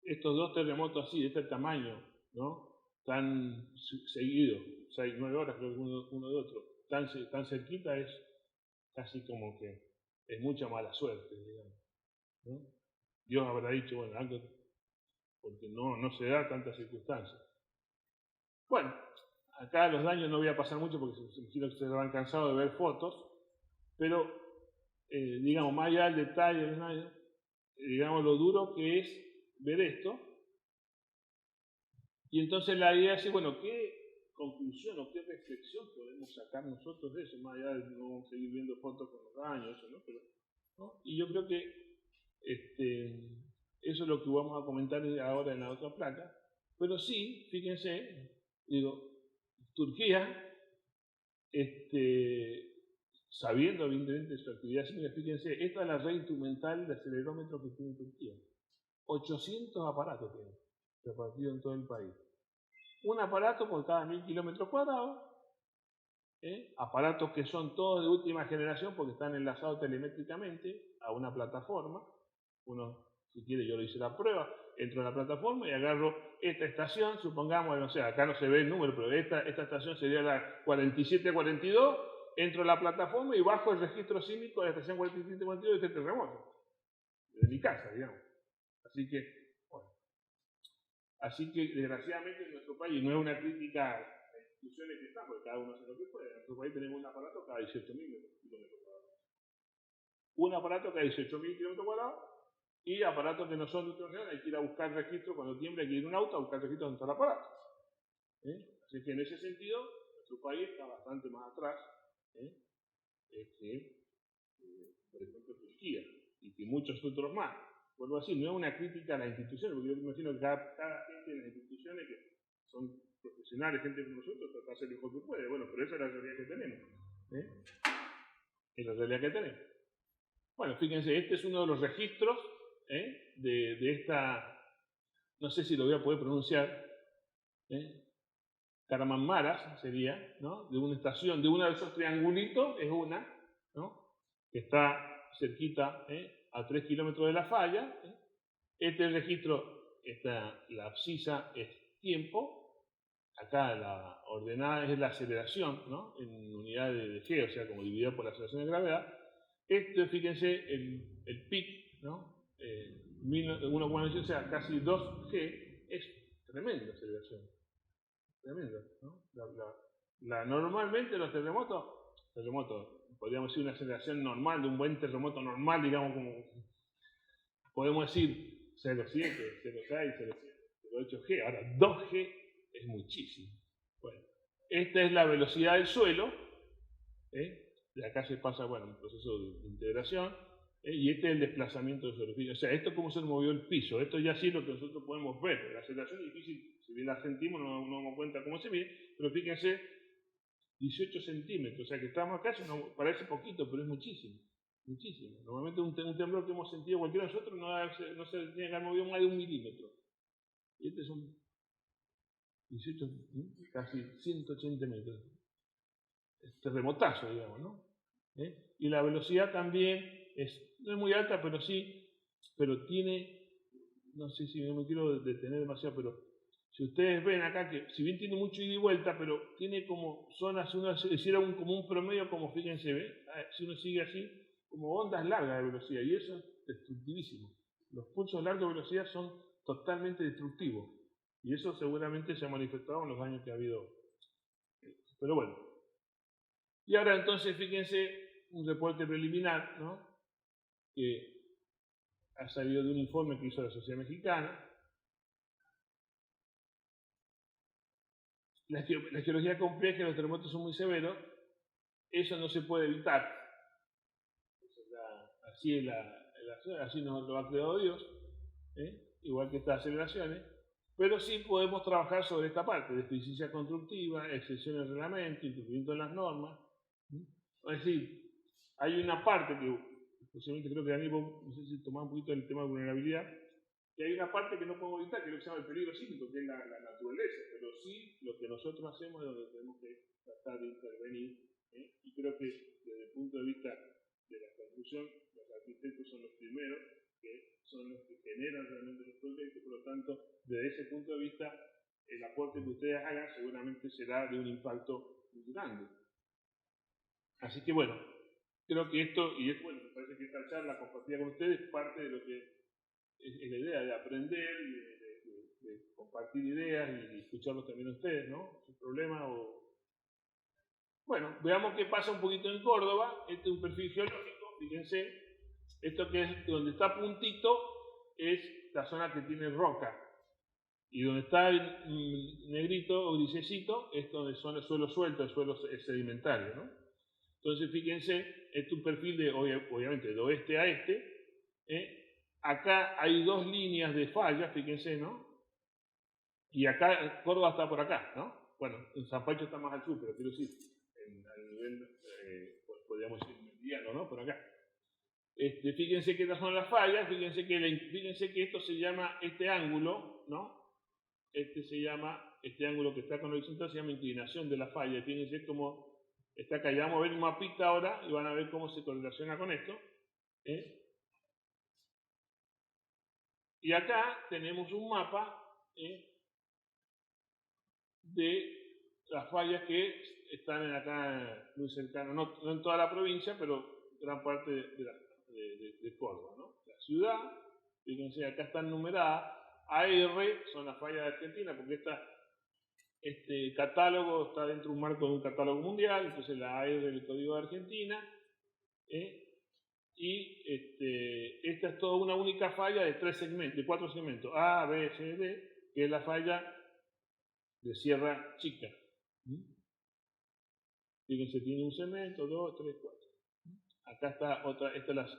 estos dos terremotos así, de este tamaño, ¿no? Tan seguidos, 6, 9 horas creo que uno de otro, tan cerquita, es casi como que es mucha mala suerte, digamos, ¿no? Dios habrá dicho, bueno, algo, porque no se da tantas circunstancias. Bueno, acá los daños no voy a pasar mucho porque me imagino que se habrán cansado de ver fotos, pero digamos, más allá del detalle del daño, digamos lo duro que es ver esto. Y entonces la idea es, bueno, ¿qué conclusión o qué reflexión podemos sacar nosotros de eso? Más allá de no seguir viendo fotos con los daños, eso, ¿no? Pero, ¿no? Y yo creo que eso es lo que vamos a comentar ahora en la otra placa. Pero sí, fíjense, digo, Turquía, sabiendo evidentemente su actividad sísmica, fíjense, esta es la red instrumental de acelerómetro que tiene Turquía. 800 aparatos tiene, repartidos en todo el país. Un aparato por cada 1000 kilómetros cuadrados, aparatos que son todos de última generación porque están enlazados telemétricamente a una plataforma. Uno, si quiere, yo lo hice la prueba, entro en la plataforma y agarro esta estación, supongamos, no sé, acá no se ve el número, pero esta estación sería la 4742, entro en la plataforma y bajo el registro sísmico de la estación 4742 de este terremoto, de mi casa, digamos. Así que, bueno, desgraciadamente en nuestro país, no es una crítica a las instituciones que están, porque cada uno hace lo que puede. En nuestro país tenemos un aparato cada 18.000 kilómetros cuadrados. Un aparato cada 18.000 kilómetros cuadrados y aparatos que no son de ultrasonido, hay que ir a buscar registro cuando tiembla, hay que ir en un auto a buscar registro donde está el aparato. Así que en ese sentido, nuestro país está bastante más atrás que, por ejemplo, Turquía y que muchos otros más. Vuelvo a decir, no es una crítica a las instituciones, porque yo me imagino que cada gente en las instituciones que son profesionales, gente como nosotros, trata de hacer lo mejor que puede. Bueno, pero esa es la realidad que tenemos. Es la realidad que tenemos. Bueno, fíjense, este es uno de los registros de esta, no sé si lo voy a poder pronunciar, Kahramanmaraş sería, ¿no? De una estación, de uno de esos triangulitos, es una, ¿no? Que está cerquita, a 3 kilómetros de la falla. Este registro, la abscisa es tiempo, acá la ordenada es la aceleración, ¿no? En unidades de G, o sea, como dividida por la aceleración de gravedad. Fíjense, el PIC, ¿no? 1,9, o sea, casi 2G, es tremenda aceleración. Tremenda, ¿no? Normalmente los terremotos, podríamos decir una aceleración normal, de un buen terremoto normal, digamos, como podemos decir 0,7, 0,6, 0,7, 0,8G. Ahora, 2G es muchísimo. Bueno, esta es la velocidad del suelo, de acá se pasa, bueno, un proceso de integración, y este es el desplazamiento de superficie. O sea, esto es cómo se movió el piso. Esto ya sí es lo que nosotros podemos ver. La aceleración es difícil, si bien la sentimos, no nos damos cuenta cómo se mide, pero fíjense, 18 centímetros. O sea, que estamos acá, parece poquito, pero es muchísimo. Muchísimo. Normalmente un temblor que hemos sentido cualquiera de nosotros no se tiene que haber movido más de 1 milímetro. Y este son 18, casi 180 metros. Es terremotazo, digamos, ¿no? Y la velocidad también no es muy alta, pero sí, pero tiene, no sé si no me quiero detener demasiado, pero si ustedes ven acá que si bien tiene mucho ida y vuelta, pero tiene como zonas, si uno hiciera como un promedio, como fíjense, si uno sigue así, como ondas largas de velocidad, y eso es destructivísimo. Los pulsos largos de velocidad son totalmente destructivos, y eso seguramente se ha manifestado en los daños que ha habido. Pero bueno. Y ahora entonces, fíjense, un reporte preliminar, ¿no? Que ha salido de un informe que hizo la Sociedad Mexicana. La geología compleja y los terremotos son muy severos. Eso no se puede evitar. Así nos lo ha creado Dios, igual que estas aceleraciones. Pero sí podemos trabajar sobre esta parte, de eficiencia constructiva, excepción del reglamento, incumplimiento de las normas. Es decir, hay una parte que, posiblemente creo que Daniel, no sé si tomaba un poquito el tema de vulnerabilidad, que hay una parte que no podemos evitar, que es lo que se llama el peligro sísmico, que es la naturaleza, pero sí lo que nosotros hacemos es donde tenemos que tratar de intervenir, y creo que desde el punto de vista de la construcción, los arquitectos son los primeros, que son los que generan realmente los proyectos, por lo tanto, desde ese punto de vista, el aporte que ustedes hagan seguramente será de un impacto muy grande. Así que bueno, creo que esto, y es bueno, me parece que esta charla compartida con ustedes parte de lo que es la idea de aprender, de compartir ideas y escucharlos también a ustedes, ¿no? Sin problema o... Bueno, veamos qué pasa un poquito en Córdoba. Este es un perfil geológico, fíjense. Esto que es donde está puntito es la zona que tiene roca. Y donde está el negrito o grisecito es donde son el suelo suelto, el suelo sedimentario, ¿no? Entonces, fíjense, este es un perfil de, obviamente, de oeste a este. Acá hay dos líneas de falla, fíjense, ¿no? Y acá, Córdoba está por acá, ¿no? Bueno, en San Pancho está más al sur, pero quiero decir, a nivel, podríamos decir, mediano, ¿no? Por acá. Fíjense que estas son las fallas, fíjense que esto se llama, este ángulo, ¿no? Este ángulo que está con el horizontal se llama inclinación de la falla. Fíjense cómo está acá. Ya vamos a ver un mapita ahora y van a ver cómo se correlaciona con esto. Y acá tenemos un mapa de las fallas que están acá muy cercanas, no en toda la provincia, pero gran parte de Córdoba, ¿no? La ciudad, fíjense, acá están numeradas. AR son las fallas de Argentina, porque este catálogo está dentro de un marco de un catálogo mundial, entonces la AR del Código de Argentina, y esta es toda una única falla de 4 segmentos, A, B, C, D, que es la falla de Sierra Chica. Fíjense, tiene un segmento, 2, 3, 4. Acá está otra, esta es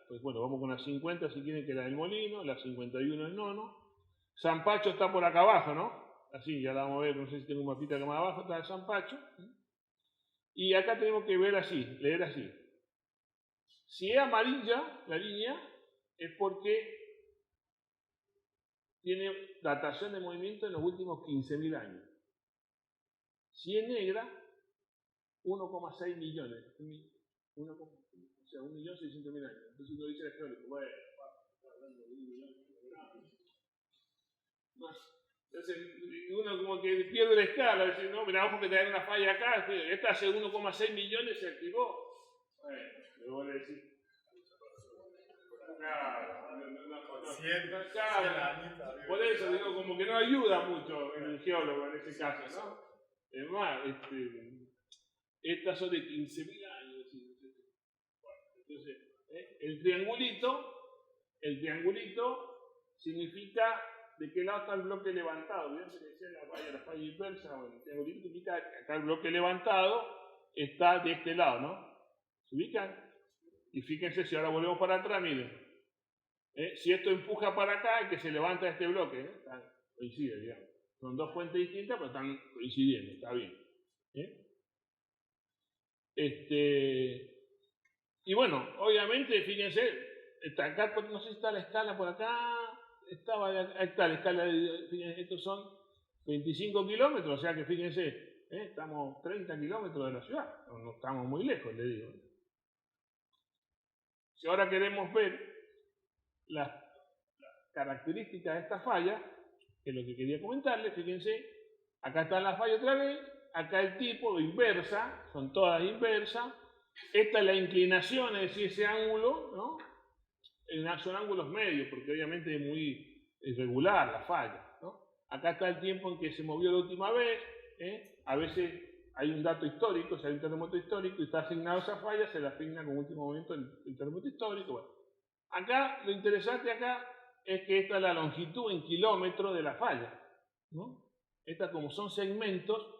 pues bueno, vamos con la 50 si quieren, que es la del Molino, la 51 el Nono. San Pacho está por acá abajo, ¿no? Así, ya la vamos a ver, no sé si tengo un mapita acá más abajo, está el San Pacho. Y acá tenemos que ver así, leer así. Si es amarilla la línea, es porque tiene datación de movimiento en los últimos 15.000 años. Si es negra, 1,6 millones. O sea, 1.600.000 años. Entonces uno dice al geólogo, bueno, está hablando de 1.000.000. Entonces uno como que pierde la escala, dice, no, mira, ojo que te dan una falla acá, esta hace 1,6 millones se activó. Bueno, le voy a decir. Por eso digo, como que no ayuda mucho el geólogo en ese caso, ¿no? Es más, estas son de 15.000 años. Entonces, el triangulito significa de qué lado está el bloque levantado. ¿Vieron que decía la falla inversa? Bueno, el triangulito significa que acá el bloque levantado está de este lado, ¿no? ¿Se ubican? Y fíjense, si ahora volvemos para atrás, miren. Si esto empuja para acá, el que se levanta este bloque, coincide, digamos. Son dos fuentes distintas, pero están coincidiendo, está bien. Y bueno, obviamente, fíjense, acá, no sé si está la escala por acá, ahí está la escala, fíjense, estos son 25 kilómetros, o sea que fíjense, estamos 30 kilómetros de la ciudad, no estamos muy lejos, le digo. Si ahora queremos ver las características de esta falla, que es lo que quería comentarles, fíjense, acá está la falla otra vez, acá el tipo inversa, son todas inversas, esta es la inclinación, es decir, ese ángulo, ¿no? Son ángulos medios, porque obviamente es muy irregular la falla, ¿no? Acá está el tiempo en que se movió la última vez, a veces hay un dato histórico, si hay un terremoto histórico y está asignado a esa falla, se le asigna como último momento el terremoto histórico. Bueno, acá, lo interesante acá es que esta es la longitud en kilómetros de la falla, ¿no? Esta, como son segmentos,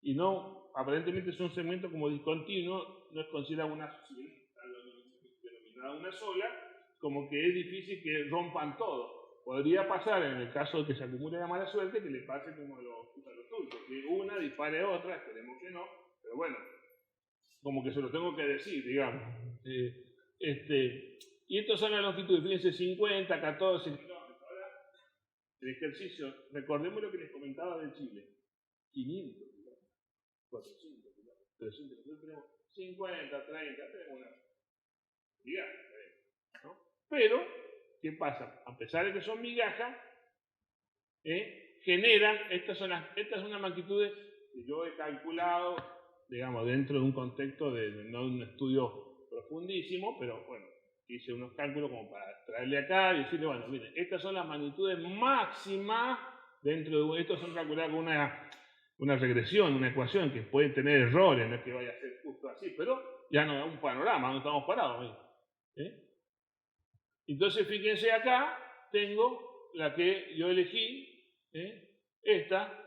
y no, aparentemente son segmentos como discontinuos, no es considerada denominada una sola, como que es difícil que rompan todo. Podría pasar, en el caso de que se acumule la mala suerte, que le pase como a los turcos, que una dispare a otra, esperemos que no, pero bueno, como que se lo tengo que decir, digamos. Y estos son las longitudes, fíjense, 50, 14 kilómetros. Ahora, el ejercicio, recordemos lo que les comentaba de Chile, 500 kilómetros, 400 kilómetros, 300, nosotros tenemos 50, 30, tenemos una migaja, ¿no? Pero, ¿qué pasa? A pesar de que son migajas, generan, estas son unas magnitudes que yo he calculado, digamos, dentro de un contexto no de un estudio profundísimo, pero bueno, hice unos cálculos como para traerle acá y decirle, bueno, miren, estas son las magnitudes máximas dentro de estos son calculadas con una regresión, una ecuación que puede tener errores, no es que vaya a ser justo así, pero ya nos da un panorama, donde estamos parados. Entonces, fíjense acá, tengo la que yo elegí, esta,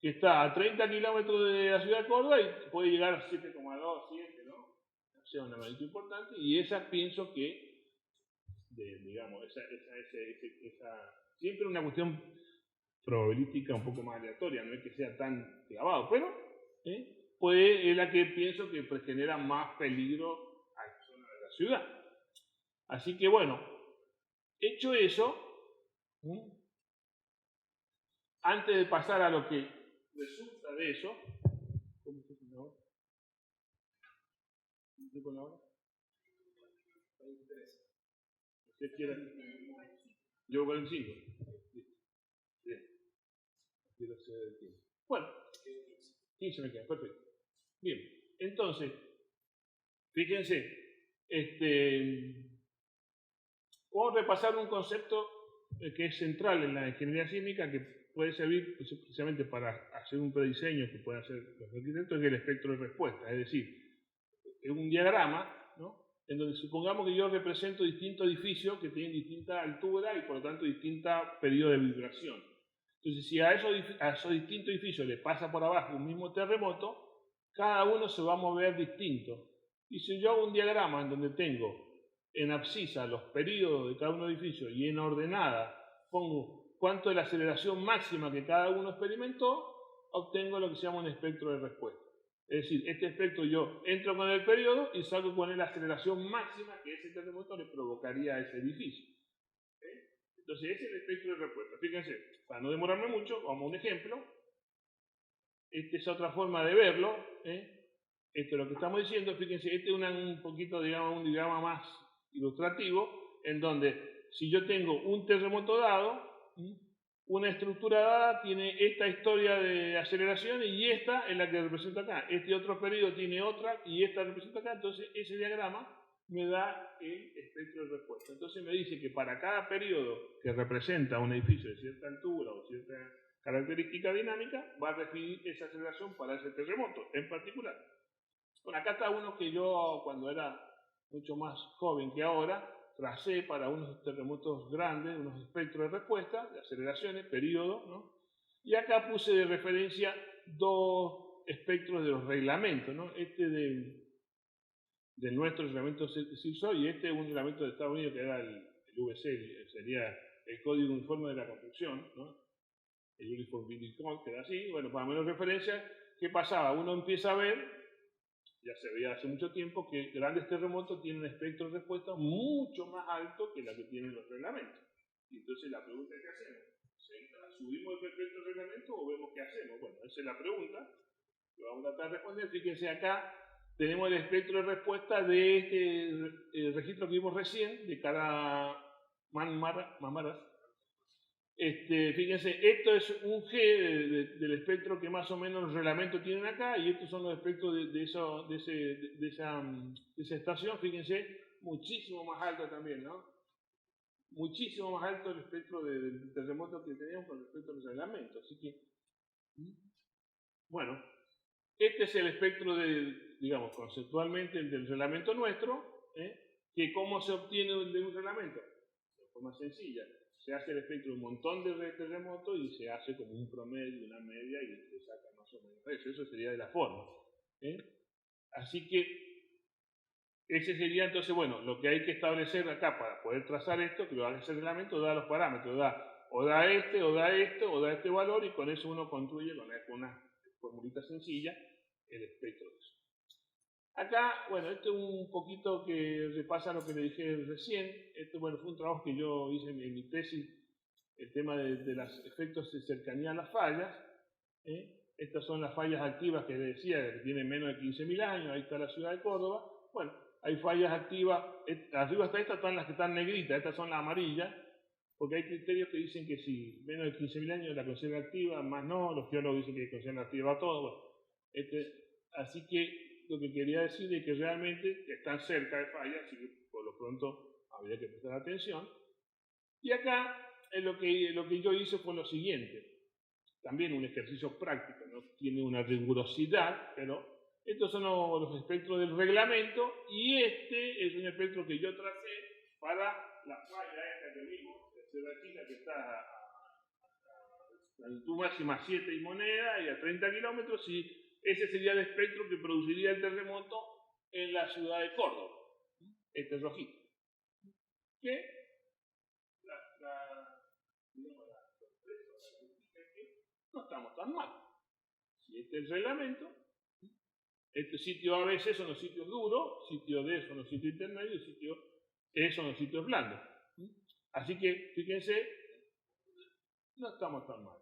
que está a 30 kilómetros de la ciudad de Córdoba y puede llegar a 7,2, 7, ¿no? O sea, una magnitud importante, y esa pienso que, digamos, esa siempre una cuestión probabilística un poco más aleatoria, no es que sea tan clavado, pero pues es la que pienso que genera más peligro a la zona de la ciudad. Así que bueno, hecho eso, antes de pasar a lo que resulta de eso, ¿cómo estoy con la hora? ¿Cómo estoy con la hora? ¿Usted quiere? Yo 45. Bien. Quiero hacer el tiempo. Bueno, 15 me queda, perfecto. Bien, entonces, fíjense, vamos a repasar un concepto que es central en la ingeniería sísmica, que puede servir precisamente para hacer un prediseño que pueden hacer los arquitectos, que es el espectro de respuesta. Es decir, es un diagrama, ¿no?, en donde supongamos que yo represento distintos edificios que tienen distinta altura y por lo tanto distinta periodo de vibración. Entonces, si a esos distintos edificios le pasa por abajo un mismo terremoto, cada uno se va a mover distinto. Y si yo hago un diagrama en donde tengo en abscisa los periodos de cada uno de los edificios y en ordenada pongo cuánto es la aceleración máxima que cada uno experimentó, obtengo lo que se llama un espectro de respuesta. Es decir, este espectro yo entro con el periodo y salgo con la aceleración máxima que ese terremoto le provocaría a ese edificio. Entonces, ese es el espectro de respuesta. Fíjense, para no demorarme mucho, vamos a un ejemplo. Esta es otra forma de verlo. Esto es lo que estamos diciendo. Fíjense, este es un poquito, digamos, un diagrama más ilustrativo, en donde si yo tengo un terremoto dado, una estructura dada tiene esta historia de aceleración y esta es la que represento acá. Este otro periodo tiene otra y esta representa acá. Entonces, ese diagrama me da el espectro de respuesta. Entonces me dice que para cada periodo que representa un edificio de cierta altura o cierta característica dinámica, va a recibir esa aceleración para ese terremoto en particular. Bueno, acá está uno que yo, cuando era mucho más joven que ahora, tracé para unos terremotos grandes, unos espectros de respuesta, de aceleraciones, periodos, ¿no? Y acá puse de referencia dos espectros de los reglamentos, ¿no? Este del nuestro reglamento CIRSO y este es un reglamento de Estados Unidos que era el UBC, sería el Código Uniforme de la Construcción, ¿no? El Uniform Building Code, que era así. Bueno, para menos referencia, ¿qué pasaba? Uno empieza a ver, ya se veía hace mucho tiempo, que grandes terremotos tienen un espectro de respuesta mucho más alto que la que tienen los reglamentos. Y entonces la pregunta es: ¿qué hacemos? ¿Subimos el espectro del reglamento o vemos qué hacemos? Bueno, esa es la pregunta que vamos a tratar de responder. Fíjense acá, tenemos el espectro de respuesta de este registro que vimos recién, de cada mamaras. Fíjense, esto es un G del espectro que más o menos los reglamentos tienen acá, y estos son los espectros de esa estación. Fíjense, muchísimo más alto también, ¿no? Muchísimo más alto el espectro del terremoto que teníamos con respecto a los reglamentos. Así que, bueno, este es el espectro digamos, conceptualmente el del reglamento nuestro, que ¿cómo se obtiene de un reglamento? De forma sencilla. Se hace el espectro de un montón de terremotos y se hace como un promedio, una media, y se saca más o menos eso. Eso sería de la forma. Así que ese sería entonces, bueno, lo que hay que establecer acá para poder trazar esto, que lo hace el reglamento, da los parámetros, o da este valor, y con eso uno construye con una formulita sencilla el espectro de eso. Acá, bueno, esto es un poquito que repasa lo que le dije recién. Esto, bueno, fue un trabajo que yo hice en mi tesis el tema de los efectos de cercanía a las fallas. Estas son las fallas activas que decía, que tienen menos de 15.000 años, ahí está la ciudad de Córdoba. Bueno, hay fallas activas, arriba hasta estas están las que están negritas, estas son las amarillas, porque hay criterios que dicen que si menos de 15.000 años la consideran activa, más no, los geólogos dicen que consideran activa todo. Bueno, así que lo que quería decir es que realmente están cerca de fallas, así que por lo pronto habría que prestar atención. Y acá lo que yo hice fue lo siguiente, también un ejercicio práctico, no tiene una rigurosidad, pero estos son los espectros del reglamento y este es un espectro que yo tracé para la falla esta que vimos, que está a altitud máxima 7 y moneda y a 30 kilómetros, y ese sería el espectro que produciría el terremoto en la ciudad de Córdoba, este rojito. Que no estamos tan mal. Si este es el reglamento, este sitio A, B, C son los sitios duros, sitio D son los sitios intermedios, sitio E son los sitios blandos. Así que, fíjense, no estamos tan mal.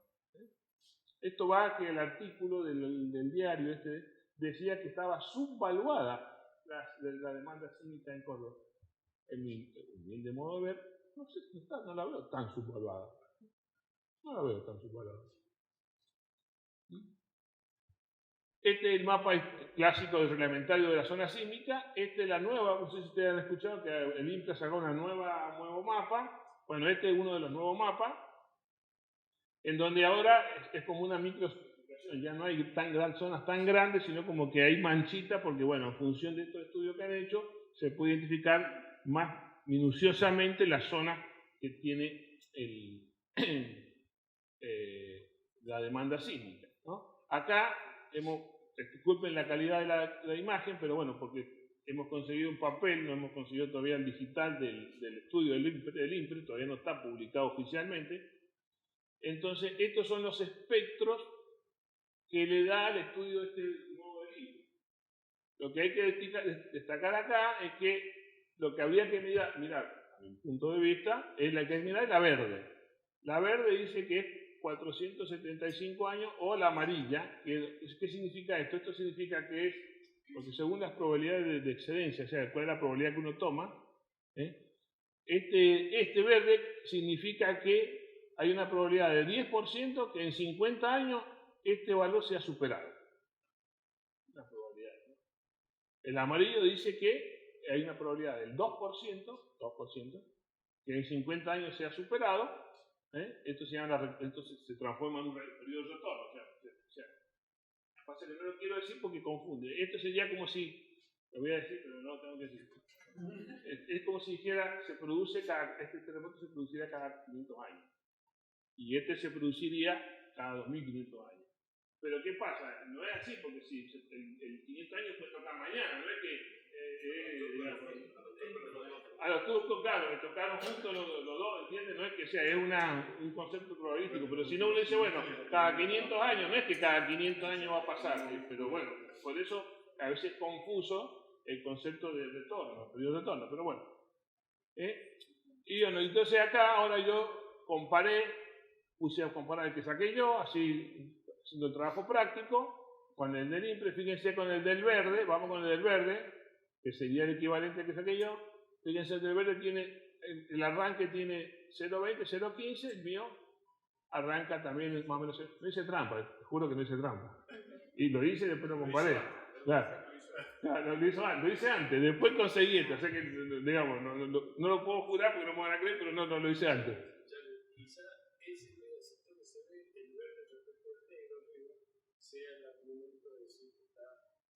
Esto va a que el artículo del diario este decía que estaba subvaluada la demanda sísmica en Córdoba. En mi modo de ver, no sé si no la veo tan subvaluada. No la veo tan subvaluada. Este es el mapa clásico del reglamentario de la zona sísmica. Esta es la nueva, no sé si ustedes han escuchado que el INPE sacó un nuevo mapa. Bueno, este es uno de los nuevos mapas, en donde ahora es como una microestructuración, ya no hay zonas tan grandes, sino como que hay manchitas, porque bueno, en función de estos estudios que han hecho, se puede identificar más minuciosamente la zona que tiene la demanda sísmica, ¿no? Acá disculpen la calidad de la imagen, pero bueno, porque hemos conseguido un papel, no hemos conseguido todavía el digital del estudio del INPRE, todavía no está publicado oficialmente. Entonces, estos son los espectros que le da al estudio de este nuevo del INPRE. Lo que hay que destacar acá es que lo que habría que mirar, a mi punto de vista, es la que hay que mirar la verde. La verde dice que es 475 años, o la amarilla. ¿Qué significa esto? Esto significa que es, porque según las probabilidades de excedencia, o sea, cuál es la probabilidad que uno toma, este verde significa que hay una probabilidad de 10% que en 50 años este valor sea superado. Una probabilidad, ¿no? El amarillo dice que hay una probabilidad del 2%, que en 50 años sea superado. Esto se transforma en un periodo de retorno. Pasa que no lo quiero decir porque confunde. Esto sería como si, lo voy a decir, pero no lo tengo que decir. Es como si dijera, este terremoto se produciría cada 500 años. Y este se produciría cada 2500 años. Pero ¿qué pasa? No es así, porque si el 500 años puede tocar mañana, no es que... a los turcos, claro, me tocaron juntos los dos, ¿entiendes? No es que sea, es un concepto probabilístico, pero si no uno dice, bueno, cada 500 años, no es que cada 500 años va a pasar, pero bueno, por eso a veces es confuso el concepto de retorno, periodo de retorno, pero bueno. Y bueno, entonces acá ahora yo puse a comparar el que saqué yo, así haciendo el trabajo práctico, con el del INPRE, fíjense con el del verde, vamos con el del verde, que sería el equivalente al que saqué yo. Fíjense, el del verde tiene, el arranque tiene 0,20, 0,15, el mío arranca también más o menos, no hice trampa, te juro que no hice trampa. Y lo hice y después lo comparé. Claro, lo hice antes, después conseguí esto, o sea que, digamos, no lo puedo jurar porque no me van a creer, pero no lo hice antes. Quizá ese pedacito que se ve, el verde respecto al negro, sea el argumento de decir que está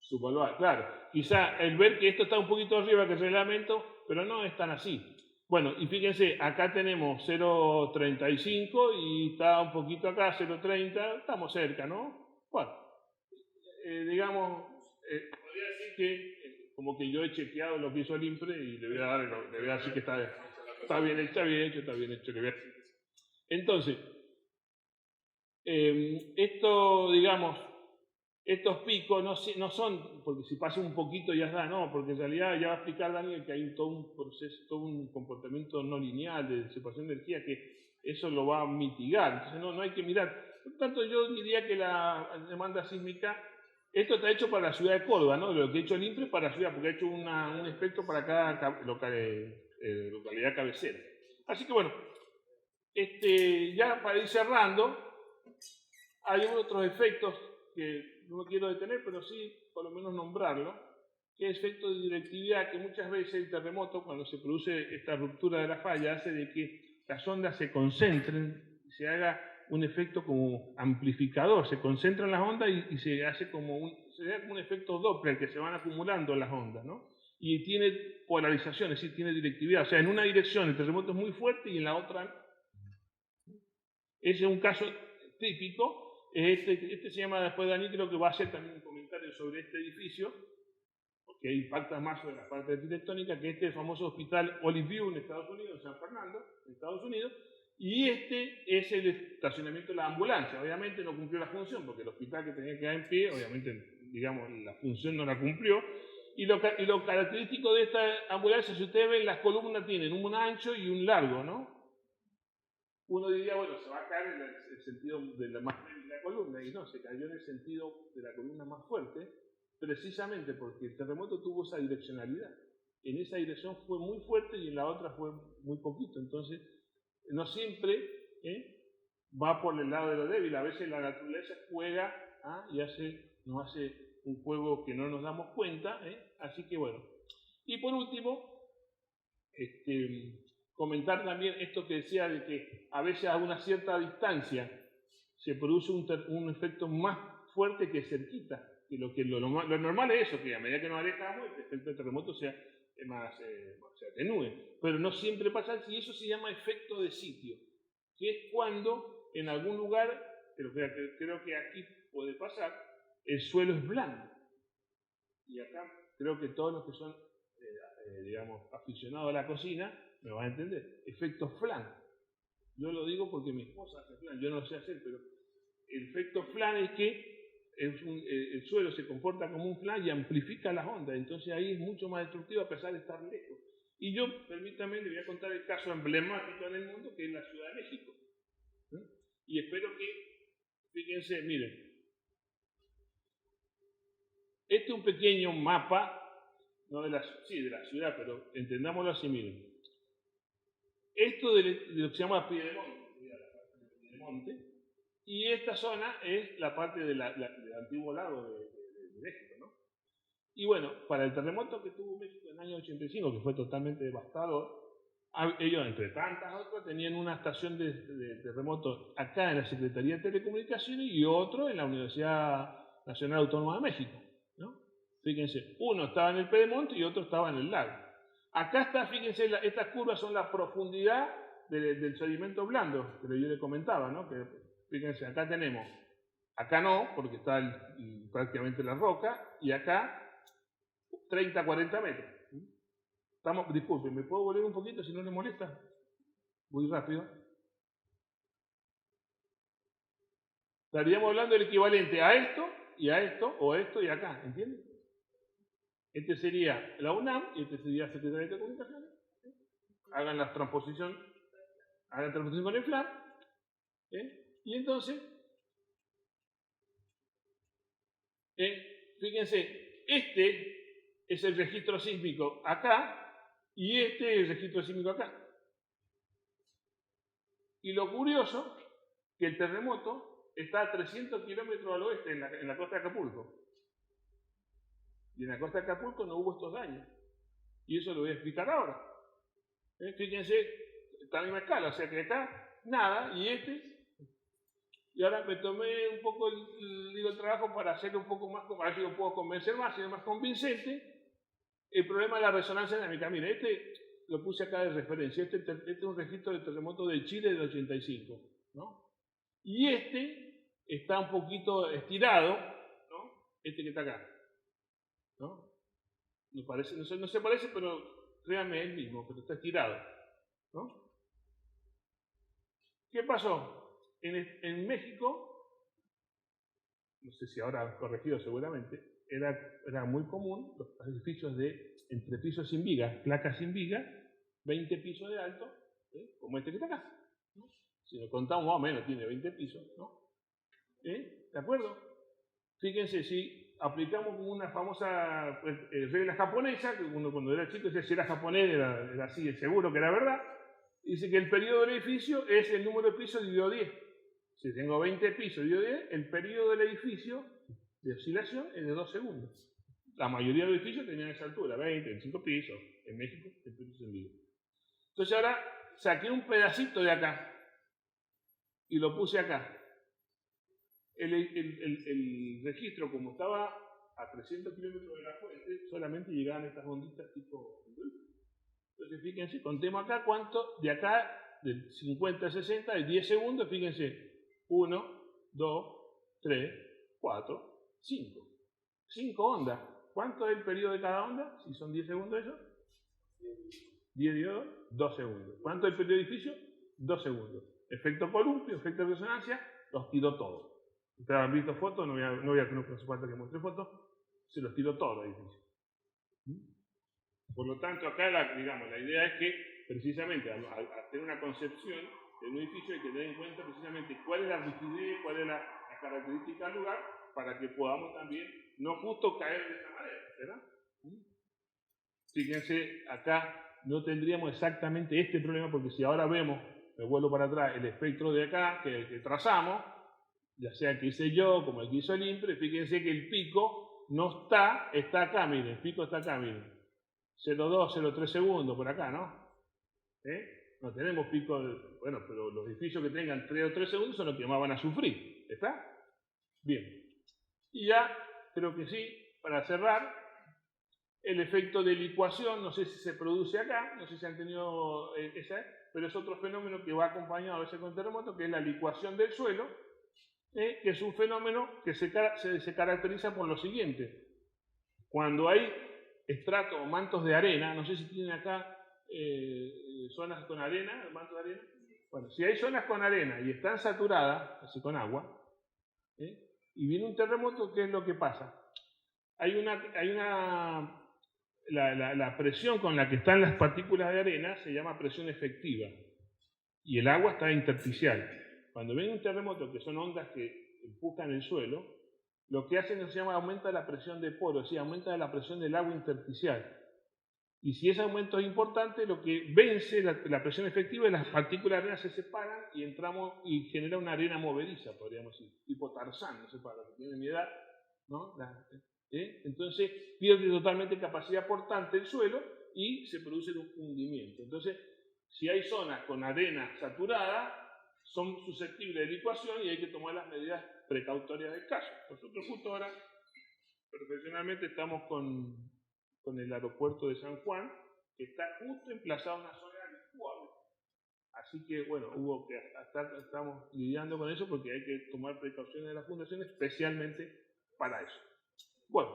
subvaluado, claro. Quizá el ver que esto está un poquito arriba que el reglamento, pero no es tan así. Bueno, y fíjense, acá tenemos 0,35 y está un poquito acá, 0,30, estamos cerca, ¿no? Bueno, digamos, podría decir que como que yo he chequeado lo que hizo el INPRE y le voy a decir que está bien hecho, le voy a decir. Entonces, esto, digamos, estos picos no son, porque si pasa un poquito ya está, no, porque en realidad ya va a explicar Daniel que hay todo un proceso, todo un comportamiento no lineal de separación de energía que eso lo va a mitigar. Entonces no hay que mirar. Por lo tanto, yo diría que la demanda sísmica, esto está hecho para la ciudad de Córdoba, ¿no? Lo que ha hecho el INPRE es para la ciudad, porque ha hecho un espectro para cada localidad cabecera. Así que bueno, ya para ir cerrando, hay otros efectos que no quiero detener, pero sí por lo menos nombrarlo, que es efecto de directividad, que muchas veces el terremoto, cuando se produce esta ruptura de la falla, hace de que las ondas se concentren, se haga un efecto como amplificador, se concentran las ondas y se hace como un efecto Doppler, que se van acumulando las ondas, ¿no? Y tiene polarización, es decir, tiene directividad. O sea, en una dirección el terremoto es muy fuerte y en la otra. Ese es un caso típico. Este se llama, después Dani creo que va a hacer también un comentario sobre este edificio, porque impacta más sobre la parte arquitectónica, que el famoso hospital Olive View en Estados Unidos, en San Fernando, en Estados Unidos, y este es el estacionamiento de la ambulancia. Obviamente no cumplió la función, porque el hospital que tenía que quedar en pie, obviamente, digamos, la función no la cumplió. Y lo característico de esta ambulancia, si ustedes ven, las columnas tienen un ancho y un largo, ¿no? Uno diría, bueno, se va a caer en el sentido de la más débil de la columna, y no, se cayó en el sentido de la columna más fuerte, precisamente porque el terremoto tuvo esa direccionalidad. En esa dirección fue muy fuerte y en la otra fue muy poquito. Entonces, no siempre va por el lado de lo débil. A veces la naturaleza juega y nos hace un juego que no nos damos cuenta. Así que bueno. Y por último, comentar también esto que decía de que a veces a una cierta distancia se produce un efecto más fuerte que cerquita. Que lo normal es eso, que a medida que nos alejamos el efecto del terremoto se atenúe. Pero no siempre pasa así, y eso se llama efecto de sitio, que es cuando en algún lugar, creo que aquí puede pasar, el suelo es blando. Y acá creo que todos los que son, digamos, aficionados a la cocina me van a entender. Efecto flan. Yo lo digo porque mi esposa hace flan, yo no lo sé hacer, pero el efecto flan es que el suelo se comporta como un flan y amplifica las ondas, entonces ahí es mucho más destructivo a pesar de estar lejos. Y yo, permítame, le voy a contar el caso emblemático en el mundo, que es la Ciudad de México. Y espero que, fíjense, miren, este es un pequeño mapa, no de la ciudad, pero entendámoslo así, miren. Esto de lo que se llama Piedemonte, y esta zona es la parte del antiguo lago de México, ¿no? Y bueno, para el terremoto que tuvo México en el año 85, que fue totalmente devastador, ellos, entre tantas otras, tenían una estación de terremoto acá en la Secretaría de Telecomunicaciones y otro en la Universidad Nacional Autónoma de México, ¿no? Fíjense, uno estaba en el Piedemonte y otro estaba en el lago. Acá está, fíjense, estas curvas son la profundidad del sedimento blando, que yo les comentaba, ¿no? Que, fíjense, acá tenemos, acá no, porque está prácticamente la roca, y acá 30, 40 metros. Disculpen, ¿me puedo volver un poquito si no les molesta? Muy rápido. Estaríamos hablando del equivalente a esto, o esto y acá, ¿entienden? Este sería la UNAM y este sería Secretaría de Comunicaciones. Hagan la transposición con el FLAN. Y entonces, fíjense, este es el registro sísmico acá y este es el registro sísmico acá. Y lo curioso, que el terremoto está a 300 kilómetros al oeste en la costa de Acapulco. Y en la costa de Acapulco no hubo estos daños. Y eso lo voy a explicar ahora. Fíjense, está a la misma escala, o sea que acá nada, y ahora me tomé un poco el trabajo para hacerlo un poco más, para ver si lo puedo convencer más, si es más convincente. El problema de la resonancia dinámica, mire, lo puse acá de referencia, este es un registro del terremoto de Chile del 85, ¿no? Y está un poquito estirado, ¿no? Que está acá, ¿no? No se parece, pero créanme, es el mismo, pero está estirado, ¿no? ¿Qué pasó? En México, no sé si ahora han corregido seguramente, era muy común los edificios de entrepisos sin vigas, placas sin vigas, 20 pisos de alto, como este que está acá, ¿no? Si lo contamos más o menos, tiene 20 pisos, ¿no? ¿De acuerdo? Fíjense, si aplicamos una famosa regla japonesa, que uno cuando era chico decía si era japonés, era así, seguro que era verdad, dice que el periodo del edificio es el número de pisos dividido 10. Si tengo 20 pisos dividido 10, el periodo del edificio de oscilación es de 2 segundos. La mayoría de los edificios tenían esa altura, 20, 25 pisos. En México, el piso en vivo. Entonces ahora saqué un pedacito de acá y lo puse acá. El registro, como estaba a 300 kilómetros de la fuente, solamente llegaban estas onditas tipo... Entonces fíjense, contemos acá cuánto, de acá, del 50 a 60, de 10 segundos, fíjense, 1, 2, 3, 4, 5. 5 ondas. ¿Cuánto es el periodo de cada onda? Si son 10 segundos eso. 10 dividido 2 segundos. ¿Cuánto es el periodo de edificio? 2 segundos. Efecto columpio, efecto de resonancia, los tiro todos. Ustedes han visto fotos, no hace falta que muestre fotos, se los tiro todos los edificios. Por lo tanto, acá la idea es que precisamente al tener una concepción de un edificio hay que tener en cuenta precisamente cuál es la rigidez, cuál es la característica del lugar, para que podamos también no justo caer de esta manera, ¿verdad? Fíjense, acá no tendríamos exactamente este problema, porque si ahora vemos, me vuelvo para atrás, el espectro de acá que trazamos, ya sea que hice yo, como el que hizo el INPRE, fíjense que el pico no está acá, miren, el pico está acá, miren. 0,2, 0,3 segundos por acá, ¿no? No tenemos pico, bueno, pero los edificios que tengan 3 o 3 segundos son los que más van a sufrir, ¿está? Bien. Y ya, creo que sí, para cerrar, el efecto de licuación, no sé si se produce acá, no sé si han tenido esa, pero es otro fenómeno que va acompañado a veces con terremotos, que es la licuación del suelo, que es un fenómeno que se caracteriza por lo siguiente. Cuando hay estratos o mantos de arena, no sé si tienen acá zonas con arena, mantos de arena. Bueno, si hay zonas con arena y están saturadas, así con agua, y viene un terremoto, ¿qué es lo que pasa? La presión con la que están las partículas de arena se llama presión efectiva, y el agua está intersticial. Cuando viene un terremoto, que son ondas que empujan el suelo, lo que hacen se llama aumenta la presión de poro, es decir, aumenta la presión del agua intersticial. Y si ese aumento es importante, lo que vence la presión efectiva es las partículas de arena se separan y entramos y genera una arena movediza, podríamos decir, tipo Tarzán, no sé, para los que tienen mi edad, ¿no? Entonces pierde totalmente capacidad portante el suelo y se produce un hundimiento. Entonces, si hay zonas con arena saturada, son susceptibles de licuación y hay que tomar las medidas precautorias del caso. Nosotros justo ahora, profesionalmente, estamos con el aeropuerto de San Juan, que está justo emplazado en una zona licuable. Así que, bueno, estamos lidiando con eso porque hay que tomar precauciones de la fundación especialmente para eso. Bueno,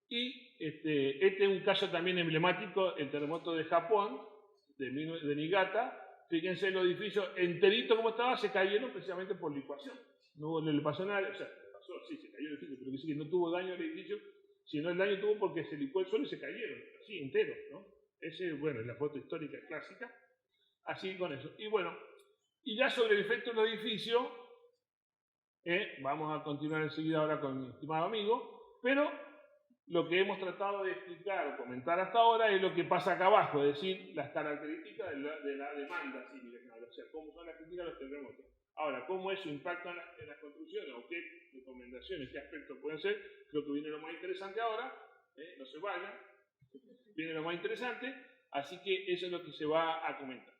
y este es un caso también emblemático, el terremoto de Japón, de Niigata. Fíjense, los edificios enteritos como estaba se cayeron precisamente por licuación. No le pasó nada, o sea, sí, se cayó el edificio, pero que no tuvo daño el edificio, sino el daño tuvo porque se licuó el suelo y se cayeron, así enteros, ¿no? Ese, bueno, es la foto histórica clásica, así con eso. Y bueno, y ya sobre el efecto del edificio, vamos a continuar enseguida ahora con mi estimado amigo, pero lo que hemos tratado de explicar o comentar hasta ahora es lo que pasa acá abajo, es decir, las características de la demanda sísmica, o sea, cómo son las críticas de los terremotos. Ahora, cómo eso impacta en las construcciones, o qué recomendaciones, qué aspectos pueden ser, creo que viene lo más interesante ahora, no se vayan, viene lo más interesante, así que eso es lo que se va a comentar.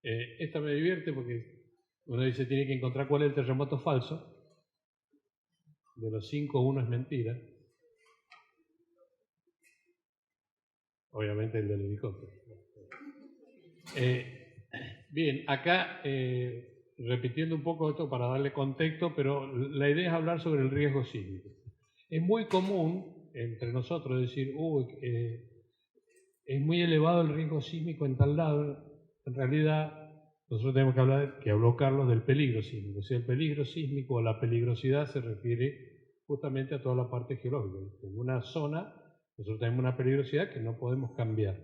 Esta me divierte porque uno dice tiene que encontrar cuál es el terremoto falso. De los 5, uno es mentira. Obviamente el del helicóptero. Bien, acá repitiendo un poco esto para darle contexto, pero la idea es hablar sobre el riesgo sísmico. Es muy común entre nosotros decir, es muy elevado el riesgo sísmico en tal lado. En realidad, nosotros tenemos que hablar, que habló Carlos, del peligro sísmico. O sea, el peligro sísmico o la peligrosidad se refiere justamente a toda la parte geológica. En una zona, nosotros tenemos una peligrosidad que no podemos cambiar.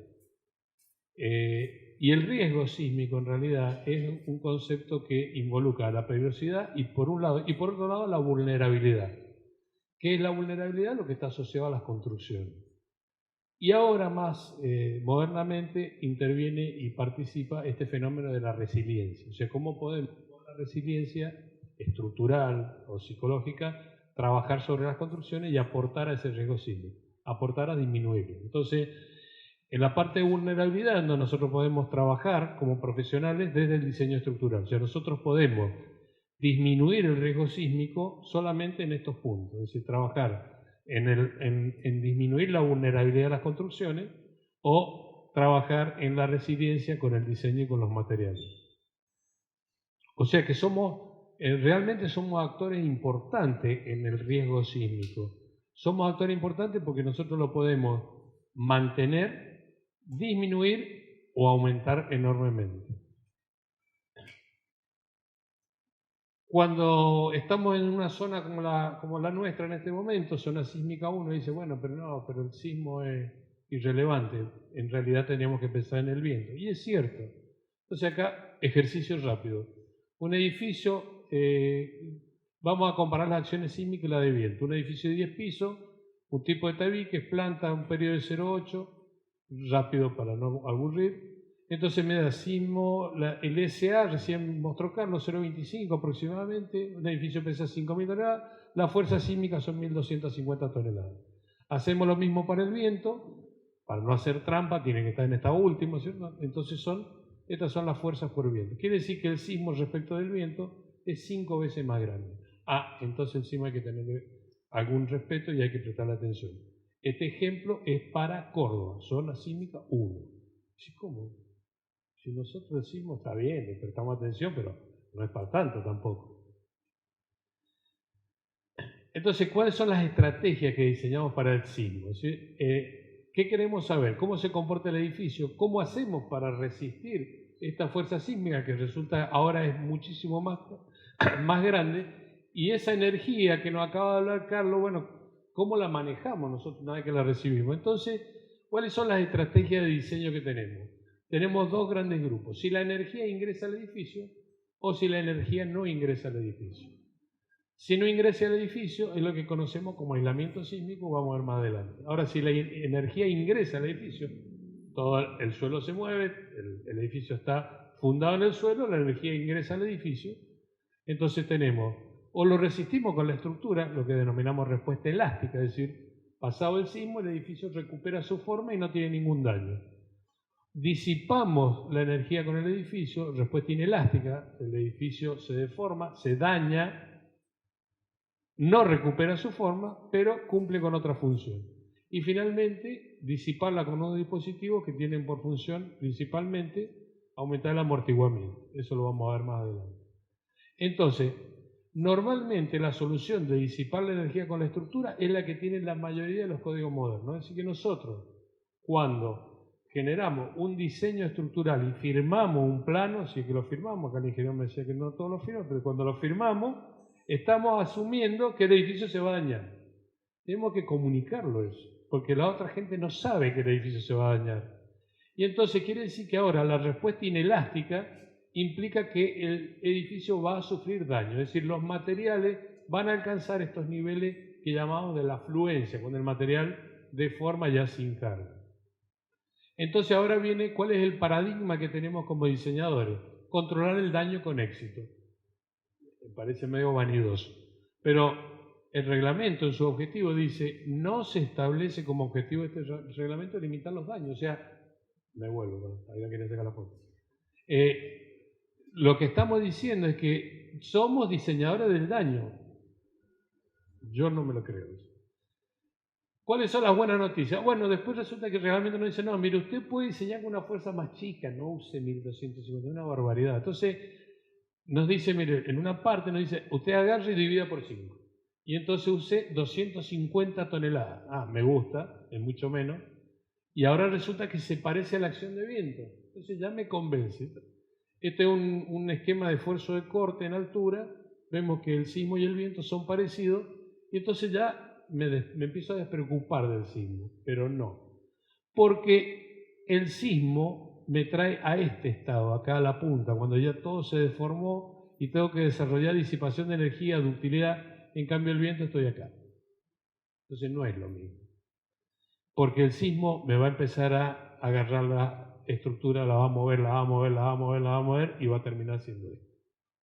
Y el riesgo sísmico en realidad es un concepto que involucra la peligrosidad y por un lado, y por otro lado la vulnerabilidad. ¿Qué es la vulnerabilidad? Lo que está asociado a las construcciones. Y ahora más modernamente interviene y participa este fenómeno de la resiliencia. O sea, cómo podemos con la resiliencia estructural o psicológica trabajar sobre las construcciones y aportar a ese riesgo sísmico, aportar a disminuirlo. Entonces, en la parte de vulnerabilidad, donde nosotros podemos trabajar como profesionales desde el diseño estructural. O sea, nosotros podemos disminuir el riesgo sísmico solamente en estos puntos, es decir, trabajar en disminuir la vulnerabilidad de las construcciones o trabajar en la resiliencia con el diseño y con los materiales. O sea que realmente somos actores importantes en el riesgo sísmico. Somos actores importantes porque nosotros lo podemos mantener, disminuir o aumentar enormemente. Cuando estamos en una zona como la nuestra en este momento, zona sísmica 1, dice, bueno, pero el sismo es irrelevante. En realidad teníamos que pensar en el viento. Y es cierto. Entonces acá, ejercicio rápido. Un edificio, vamos a comparar las acciones sísmicas y la de viento. Un edificio de 10 pisos, un tipo de tabiques, planta, un periodo de 0,8, rápido para no aburrir. Entonces me da sismo, el SA, recién mostró Carlos, 0,25 aproximadamente, un edificio pesa 5.000 toneladas, las fuerzas sísmicas son 1.250 toneladas. Hacemos lo mismo para el viento, para no hacer trampa, tiene que estar en esta última, ¿cierto? Entonces estas son las fuerzas por viento. Quiere decir que el sismo respecto del viento es 5 veces más grande. Entonces encima hay que tener algún respeto y hay que prestarle atención. Este ejemplo es para Córdoba, zona sísmica 1. ¿Cómo? Si nosotros decimos, está bien, le prestamos atención, pero no es para tanto tampoco. Entonces, ¿cuáles son las estrategias que diseñamos para el sismo? ¿Sí? ¿Qué queremos saber? ¿Cómo se comporta el edificio? ¿Cómo hacemos para resistir esta fuerza sísmica que resulta ahora es muchísimo más grande? Y esa energía que nos acaba de hablar Carlos, bueno, ¿cómo la manejamos nosotros una vez que la recibimos? Entonces, ¿cuáles son las estrategias de diseño que tenemos? Tenemos dos grandes grupos, si la energía ingresa al edificio o si la energía no ingresa al edificio. Si no ingresa al edificio es lo que conocemos como aislamiento sísmico, vamos a ver más adelante. Ahora, si la energía ingresa al edificio, todo el suelo se mueve, el edificio está fundado en el suelo, la energía ingresa al edificio, entonces tenemos, o lo resistimos con la estructura, lo que denominamos respuesta elástica, es decir, pasado el sismo el edificio recupera su forma y no tiene ningún daño. Disipamos la energía con el edificio, respuesta inelástica, el edificio se deforma, se daña, no recupera su forma, pero cumple con otra función. Y finalmente, disiparla con unos dispositivos que tienen por función principalmente aumentar el amortiguamiento. Eso lo vamos a ver más adelante. Entonces, normalmente la solución de disipar la energía con la estructura es la que tienen la mayoría de los códigos modernos. Es decir, que nosotros, cuando generamos un diseño estructural y firmamos un plano, si es que lo firmamos, acá el ingeniero me decía que no todos lo firman, pero cuando lo firmamos, estamos asumiendo que el edificio se va a dañar. Tenemos que comunicarlo eso, porque la otra gente no sabe que el edificio se va a dañar. Y entonces quiere decir que ahora la respuesta inelástica implica que el edificio va a sufrir daño, es decir, los materiales van a alcanzar estos niveles que llamamos de la fluencia, cuando el material deforma ya sin carga. Entonces ahora viene, ¿cuál es el paradigma que tenemos como diseñadores? Controlar el daño con éxito. Me parece medio vanidoso. Pero el reglamento en su objetivo dice, no se establece como objetivo de este reglamento limitar los daños. O sea, me vuelvo, ahí no quieren sacar la foto. Lo que estamos diciendo es que somos diseñadores del daño. Yo no me lo creo. ¿Cuáles son las buenas noticias? Bueno, después resulta que realmente nos dicen, no, mire, usted puede diseñar con una fuerza más chica, no use 1250, una barbaridad. Entonces, nos dice, mire, en una parte nos dice, usted agarre y divida por 5. Y entonces use 250 toneladas. Me gusta, es mucho menos. Y ahora resulta que se parece a la acción de viento. Entonces ya me convence. Este es un esquema de esfuerzo de corte en altura. Vemos que el sismo y el viento son parecidos. Y entonces ya me empiezo a despreocupar del sismo, pero no. Porque el sismo me trae a este estado, acá a la punta, cuando ya todo se deformó y tengo que desarrollar disipación de energía, ductilidad, en cambio el viento estoy acá. Entonces no es lo mismo. Porque el sismo me va a empezar a agarrar la estructura, la va a mover, la va a mover, la va a mover, la va a mover y va a terminar siendo esto.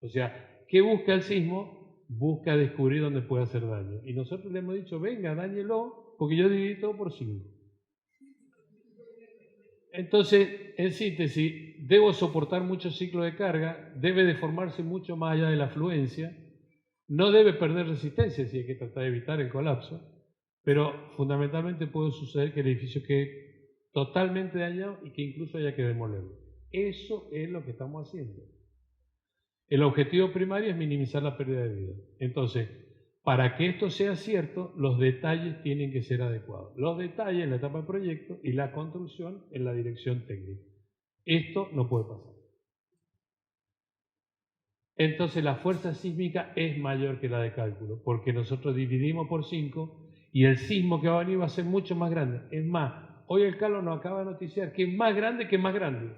O sea, ¿qué busca el sismo? Busca descubrir dónde puede hacer daño. Y nosotros le hemos dicho, venga, dáñelo, porque yo dividí todo por 5. Entonces, en síntesis, debo soportar muchos ciclos de carga, debe deformarse mucho más allá de la afluencia, no debe perder resistencia si hay que tratar de evitar el colapso, pero fundamentalmente puede suceder que el edificio quede totalmente dañado y que incluso haya que demolerlo. Eso es lo que estamos haciendo. El objetivo primario es minimizar la pérdida de vida. Entonces, para que esto sea cierto, los detalles tienen que ser adecuados. Los detalles en la etapa de proyecto y la construcción en la dirección técnica. Esto no puede pasar. Entonces la fuerza sísmica es mayor que la de cálculo, porque nosotros dividimos por 5 y el sismo que va a venir va a ser mucho más grande. Es más, hoy el Carlos nos acaba de noticiar que es más grande que más grande,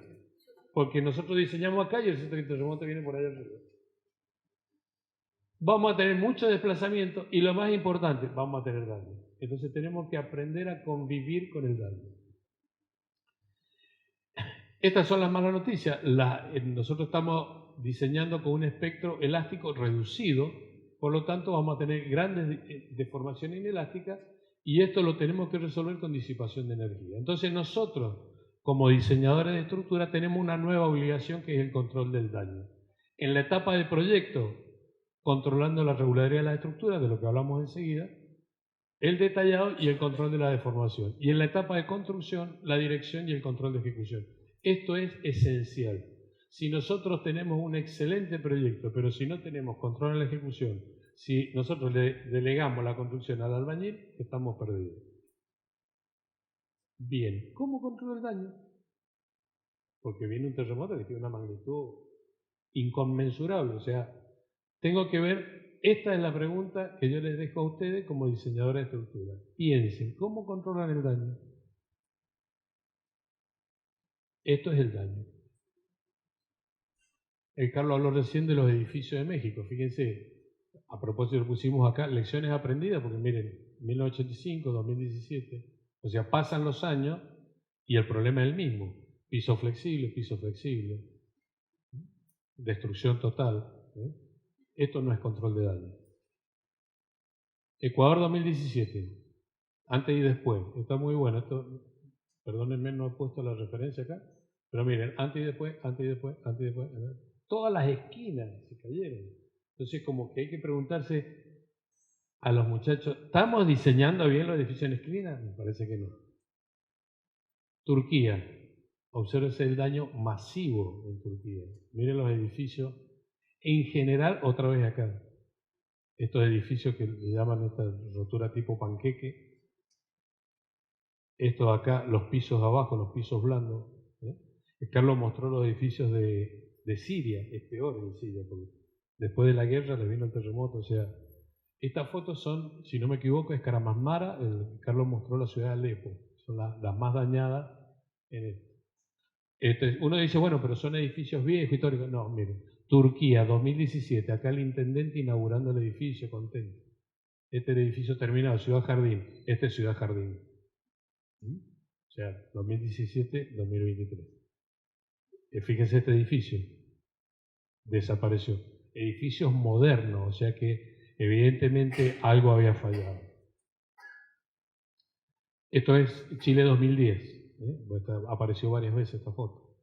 porque nosotros diseñamos acá y el centro de terremoto viene por allá arriba. Vamos a tener mucho desplazamiento y lo más importante, vamos a tener daño. Entonces tenemos que aprender a convivir con el daño. Estas son las malas noticias. Nosotros estamos diseñando con un espectro elástico reducido, por lo tanto vamos a tener grandes deformaciones inelásticas y esto lo tenemos que resolver con disipación de energía. Entonces nosotros, como diseñadores de estructura, tenemos una nueva obligación que es el control del daño. En la etapa de proyecto, controlando la regularidad de la estructura, de lo que hablamos enseguida, el detallado y el control de la deformación. Y en la etapa de construcción, la dirección y el control de ejecución. Esto es esencial. Si nosotros tenemos un excelente proyecto, pero si no tenemos control en la ejecución, si nosotros le delegamos la construcción al albañil, estamos perdidos. Bien, ¿cómo controlo el daño? Porque viene un terremoto que tiene una magnitud inconmensurable. O sea, tengo que ver, esta es la pregunta que yo les dejo a ustedes como diseñadores de estructura. Piensen, ¿cómo controlan el daño? Esto es el daño. El Carlos habló recién de los edificios de México. Fíjense, a propósito lo pusimos acá, lecciones aprendidas, porque miren, 1985, 2017, o sea, pasan los años y el problema es el mismo. Piso flexible, destrucción total. Esto no es control de daño. Ecuador 2017, antes y después. Está muy bueno. Esto, perdónenme, no he puesto la referencia acá, pero miren, antes y después, antes y después, antes y después. Todas las esquinas se cayeron. Entonces, como que hay que preguntarse a los muchachos, ¿estamos diseñando bien los edificios en esquina? Me parece que no. Turquía. Obsérvese el daño masivo en Turquía. Miren los edificios. En general, otra vez acá. Estos edificios que le llaman esta rotura tipo panqueque. Estos acá, los pisos abajo, los pisos blandos. Carlos mostró los edificios de Siria. Es peor en Siria, porque después de la guerra le vino el terremoto. O sea, estas fotos son, si no me equivoco, es Karamazmara. Carlos mostró la ciudad de Alepo. Son las más dañadas en esto. Uno dice, bueno, pero son edificios viejos, históricos. No, miren, Turquía, 2017, acá el intendente inaugurando el edificio, contento. Este es el edificio terminado, Ciudad Jardín. Este es Ciudad Jardín. O sea, 2017-2023. Fíjense este edificio. Desapareció. Edificios modernos, o sea que evidentemente algo había fallado. Esto es Chile 2010. Apareció varias veces esta foto.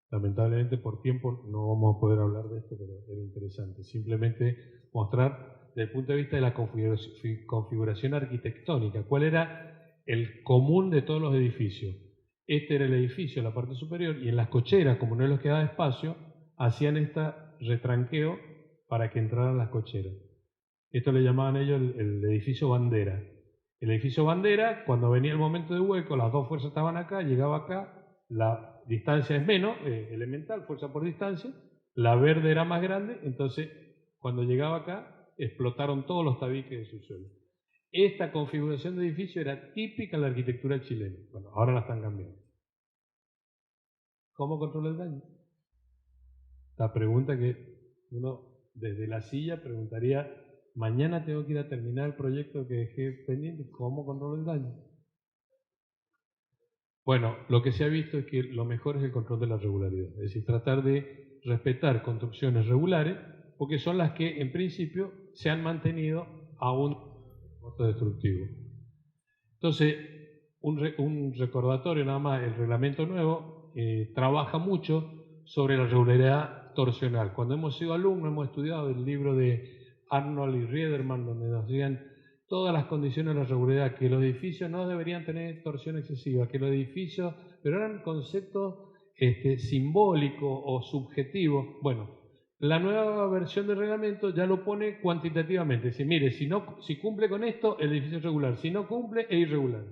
Lamentablemente por tiempo no vamos a poder hablar de esto, pero era interesante. Simplemente mostrar desde el punto de vista de la configuración arquitectónica, cuál era el común de todos los edificios. Este era el edificio en la parte superior y en las cocheras, como no les quedaba espacio, hacían este retranqueo para que entraran las cocheras. Esto le llamaban ellos el edificio bandera. El edificio bandera, cuando venía el momento de hueco, las dos fuerzas estaban acá, llegaba acá, la distancia es menos, elemental, fuerza por distancia, la verde era más grande, entonces cuando llegaba acá explotaron todos los tabiques de su suelo. Esta configuración de edificio era típica en la arquitectura chilena. Bueno, ahora la están cambiando. ¿Cómo controlo el daño? La pregunta que uno desde la silla preguntaría, mañana tengo que ir a terminar el proyecto que dejé pendiente, ¿cómo controlo el daño? Bueno, lo que se ha visto es que lo mejor es el control de la regularidad, es decir, tratar de respetar construcciones regulares, porque son las que en principio se han mantenido a un costo destructivo. Entonces, un recordatorio nada más, el reglamento nuevo trabaja mucho sobre la regularidad torsional. Cuando hemos sido alumnos hemos estudiado el libro de Arnold y Riederman, donde nos decían todas las condiciones de la regularidad, que los edificios no deberían tener torsión excesiva, que los edificios, pero eran conceptos simbólicos o subjetivos. Bueno, la nueva versión del reglamento ya lo pone cuantitativamente. Dice, mire, si cumple con esto, el edificio es regular. Si no cumple, es irregular.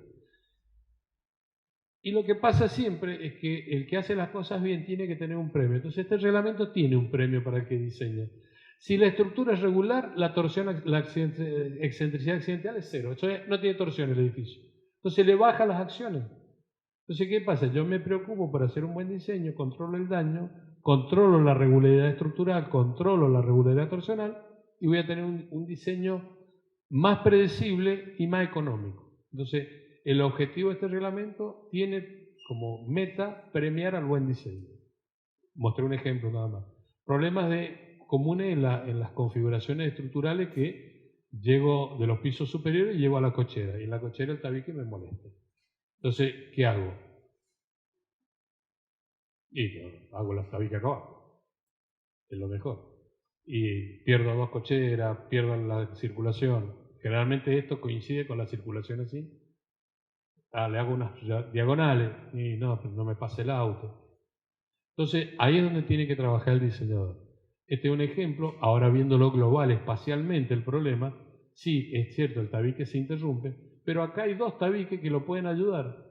Y lo que pasa siempre es que el que hace las cosas bien tiene que tener un premio. Entonces este reglamento tiene un premio para el que diseña. Si la estructura es regular, la excentricidad accidental es cero. Eso no tiene torsión el edificio. Entonces le baja las acciones. Entonces, ¿qué pasa? Yo me preocupo por hacer un buen diseño, controlo el daño, controlo la regularidad estructural, controlo la regularidad torsional y voy a tener un diseño más predecible y más económico. Entonces, el objetivo de este reglamento tiene como meta premiar al buen diseño. Mostré un ejemplo nada más. Problemas comunes en las configuraciones estructurales que llego de los pisos superiores y llego a la cochera. Y en la cochera el tabique me molesta. Entonces, ¿qué hago? Y hago las tabiques acá abajo. Es lo mejor. Y pierdo dos cocheras, pierdo la circulación. Generalmente esto coincide con la circulación así. Le hago unas diagonales y no me pasa el auto. Entonces, ahí es donde tiene que trabajar el diseñador. Este es un ejemplo, ahora viéndolo global, espacialmente el problema, sí, es cierto, el tabique se interrumpe, pero acá hay dos tabiques que lo pueden ayudar.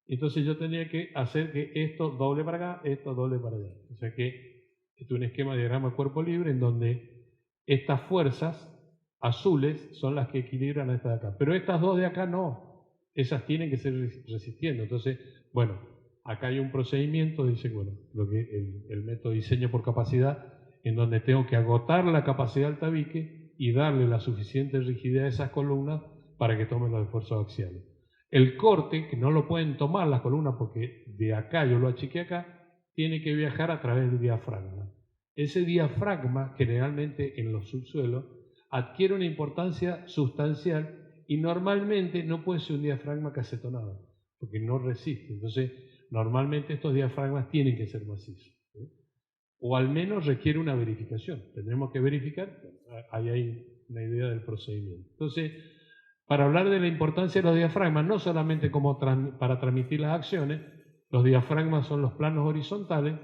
Entonces yo tenía que hacer que esto doble para acá, esto doble para allá. O sea que este es un esquema de diagrama de cuerpo libre en donde estas fuerzas azules son las que equilibran a estas de acá. Pero estas dos de acá no. Esas tienen que ser resistiendo. Entonces, bueno, acá hay un procedimiento, dice, bueno, el método de diseño por capacidad, en donde tengo que agotar la capacidad del tabique y darle la suficiente rigidez a esas columnas para que tomen los esfuerzos axiales. El corte, que no lo pueden tomar las columnas porque de acá yo lo achiqué acá, tiene que viajar a través del diafragma. Ese diafragma, generalmente en los subsuelos, adquiere una importancia sustancial y normalmente no puede ser un diafragma cacetonado, porque no resiste. Entonces, normalmente estos diafragmas tienen que ser macizos, ¿sí? O al menos requiere una verificación. Tendremos que verificar, ahí hay una idea del procedimiento. Entonces, para hablar de la importancia de los diafragmas, no solamente como para transmitir las acciones, los diafragmas son los planos horizontales.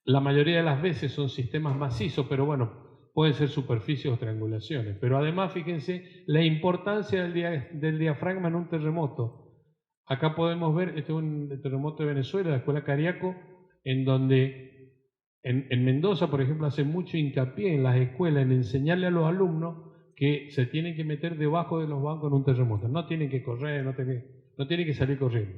La mayoría de las veces son sistemas macizos, pero bueno, pueden ser superficies o triangulaciones. Pero además, fíjense la importancia del diafragma en un terremoto. Acá podemos ver, este es un terremoto de Venezuela, la Escuela Cariaco, en donde en Mendoza, por ejemplo, hace mucho hincapié en las escuelas en enseñarle a los alumnos que se tienen que meter debajo de los bancos en un terremoto. No tienen que correr, no tienen que salir corriendo.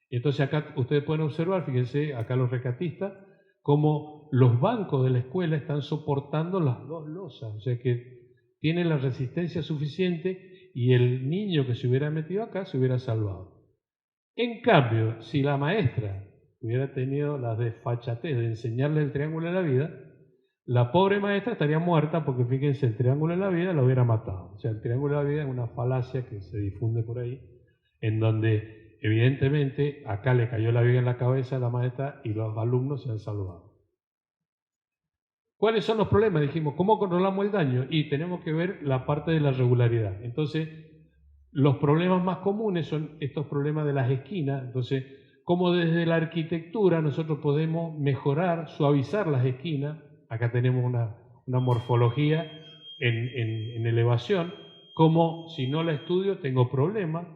Entonces acá ustedes pueden observar, fíjense, acá los rescatistas, cómo los bancos de la escuela están soportando las dos losas, o sea que tienen la resistencia suficiente y el niño que se hubiera metido acá se hubiera salvado. En cambio, si la maestra hubiera tenido la desfachatez de enseñarle el triángulo de la vida, la pobre maestra estaría muerta porque, fíjense, el triángulo de la vida la hubiera matado. O sea, el triángulo de la vida es una falacia que se difunde por ahí, en donde evidentemente acá le cayó la viga en la cabeza a la maestra y los alumnos se han salvado. ¿Cuáles son los problemas? Dijimos, ¿cómo controlamos el daño? Y tenemos que ver la parte de la regularidad. Entonces, los problemas más comunes son estos problemas de las esquinas. Entonces, cómo desde la arquitectura nosotros podemos mejorar, suavizar las esquinas. Acá tenemos una morfología en elevación, como si no la estudio tengo problemas,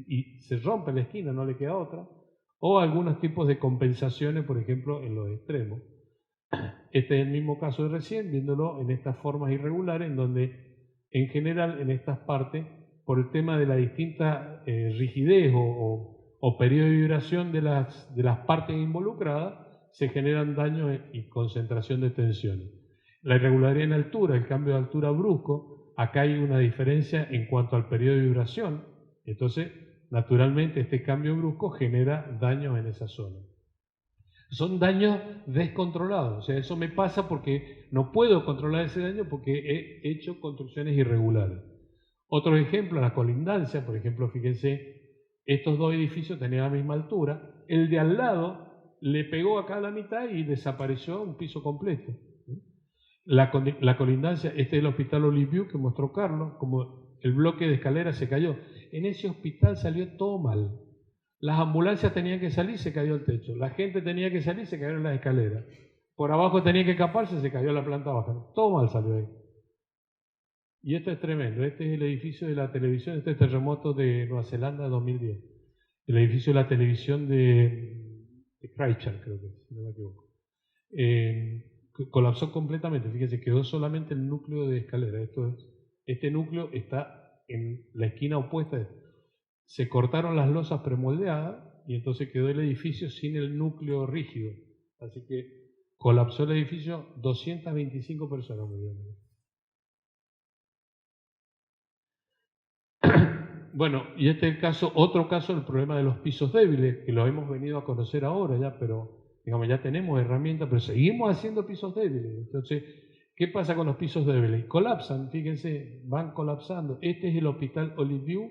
y se rompe la esquina, no le queda otra, o algunos tipos de compensaciones, por ejemplo, en los extremos. Este es el mismo caso de recién, viéndolo en estas formas irregulares, en donde en general en estas partes, por el tema de la distinta rigidez o o periodo de vibración de las partes involucradas, se generan daños y concentración de tensiones. La irregularidad en altura, el cambio de altura brusco, acá hay una diferencia en cuanto al periodo de vibración, entonces naturalmente este cambio brusco genera daños en esa zona. Son daños descontrolados, o sea, eso me pasa porque no puedo controlar ese daño porque he hecho construcciones irregulares. Otro ejemplo, la colindancia, por ejemplo, fíjense, estos dos edificios tenían la misma altura, el de al lado le pegó acá a la mitad y desapareció un piso completo. La colindancia, este es el hospital Olive View que mostró Carlos, como el bloque de escalera se cayó. En ese hospital salió todo mal. Las ambulancias tenían que salir, se cayó el techo. La gente tenía que salir, se cayeron las escaleras. Por abajo tenía que escaparse, se cayó la planta baja. Todo mal salió ahí. Y esto es tremendo. Este es el edificio de la televisión, este es el terremoto de Nueva Zelanda de 2010. El edificio de la televisión de Christchurch, creo que es, si no me equivoco. Colapsó completamente, fíjense, quedó solamente el núcleo de escalera. Este núcleo está en la esquina opuesta. Se cortaron las losas premoldeadas y entonces quedó el edificio sin el núcleo rígido. Así que colapsó el edificio, 225 personas murieron. Bueno, y este es el caso, otro caso, el problema de los pisos débiles, que lo hemos venido a conocer ahora ya, pero digamos, ya tenemos herramientas, pero seguimos haciendo pisos débiles. Entonces, ¿qué pasa con los pisos débiles? Colapsan, fíjense, van colapsando. Este es el hospital Olive View,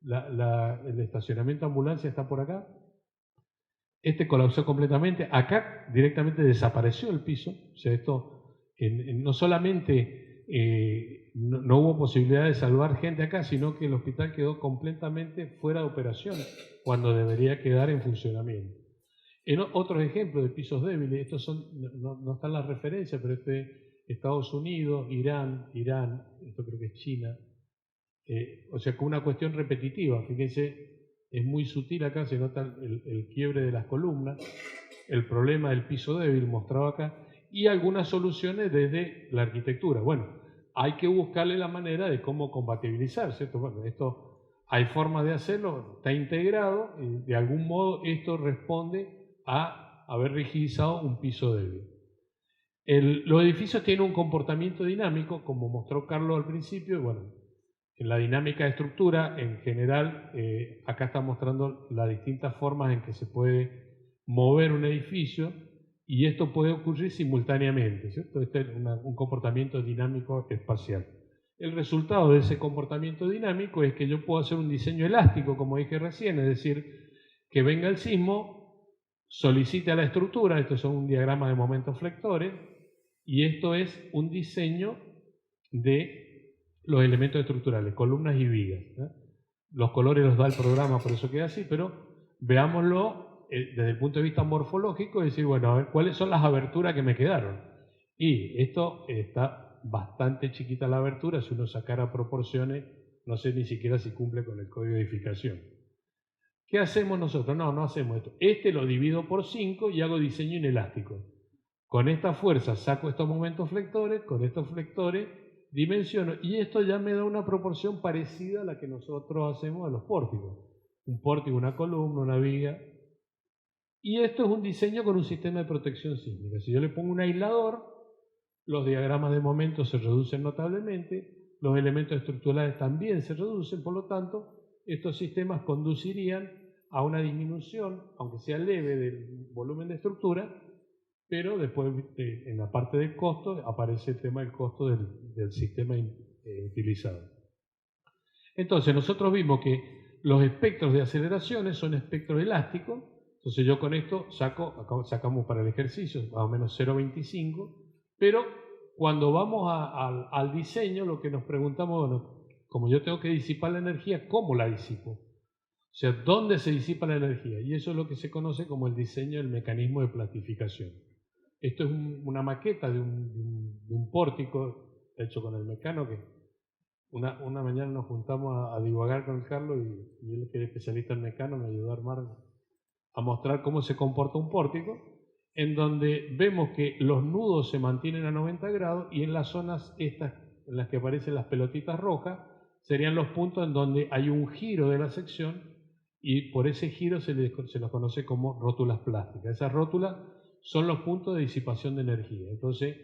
el estacionamiento de ambulancia está por acá. Este colapsó completamente. Acá directamente desapareció el piso. O sea, esto no solamente no hubo posibilidad de salvar gente acá, sino que el hospital quedó completamente fuera de operación cuando debería quedar en funcionamiento. En otros ejemplos de pisos débiles, estos son, no están las referencias, pero Estados Unidos, Irán, esto creo que es China, o sea, con una cuestión repetitiva. Fíjense, es muy sutil acá, se nota el quiebre de las columnas, el problema del piso débil mostrado acá, y algunas soluciones desde la arquitectura. Bueno, hay que buscarle la manera de cómo compatibilizar, ¿cierto? Bueno, esto hay formas de hacerlo, está integrado, y de algún modo esto responde a haber rigidizado un piso débil. Los edificios tienen un comportamiento dinámico, como mostró Carlos al principio, y bueno, en la dinámica de estructura, en general, acá está mostrando las distintas formas en que se puede mover un edificio, y esto puede ocurrir simultáneamente, ¿cierto? Este es un comportamiento dinámico espacial. El resultado de ese comportamiento dinámico es que yo puedo hacer un diseño elástico, como dije recién, es decir, que venga el sismo, solicite a la estructura, estos son un diagrama de momentos flectores, y esto es un diseño de los elementos estructurales, columnas y vigas. Los colores los da el programa, por eso queda así, pero veámoslo desde el punto de vista morfológico, es decir, bueno, a ver cuáles son las aberturas que me quedaron. Y esto está bastante chiquita la abertura, si uno sacara proporciones, no sé ni siquiera si cumple con el código de edificación. ¿Qué hacemos nosotros? No hacemos esto. Este lo divido por 5 y hago diseño inelástico. Con esta fuerza saco estos momentos flectores, con estos flectores dimensiono, y esto ya me da una proporción parecida a la que nosotros hacemos a los pórticos. Un pórtico, una columna, una viga. Y esto es un diseño con un sistema de protección sísmica. Si yo le pongo un aislador, los diagramas de momentos se reducen notablemente, los elementos estructurales también se reducen, por lo tanto, estos sistemas conducirían a una disminución, aunque sea leve, del volumen de estructura, pero después en la parte del costo aparece el tema del costo del sistema utilizado. Entonces nosotros vimos que los espectros de aceleraciones son espectros elásticos. Entonces yo con esto sacamos para el ejercicio más o menos 0,25, pero cuando vamos al diseño lo que nos preguntamos, bueno, como yo tengo que disipar la energía, ¿cómo la disipo? O sea, ¿dónde se disipa la energía? Y eso es lo que se conoce como el diseño del mecanismo de plastificación. Esto es una maqueta de un pórtico hecho con el Mecano, que una mañana nos juntamos a divagar con el Carlos y él, que es especialista en Mecano, me ayudó a armar, a mostrar cómo se comporta un pórtico, en donde vemos que los nudos se mantienen a 90 grados y en las zonas estas en las que aparecen las pelotitas rojas serían los puntos en donde hay un giro de la sección y por ese giro se los conoce como rótulas plásticas. Esas rótulas son los puntos de disipación de energía. Entonces,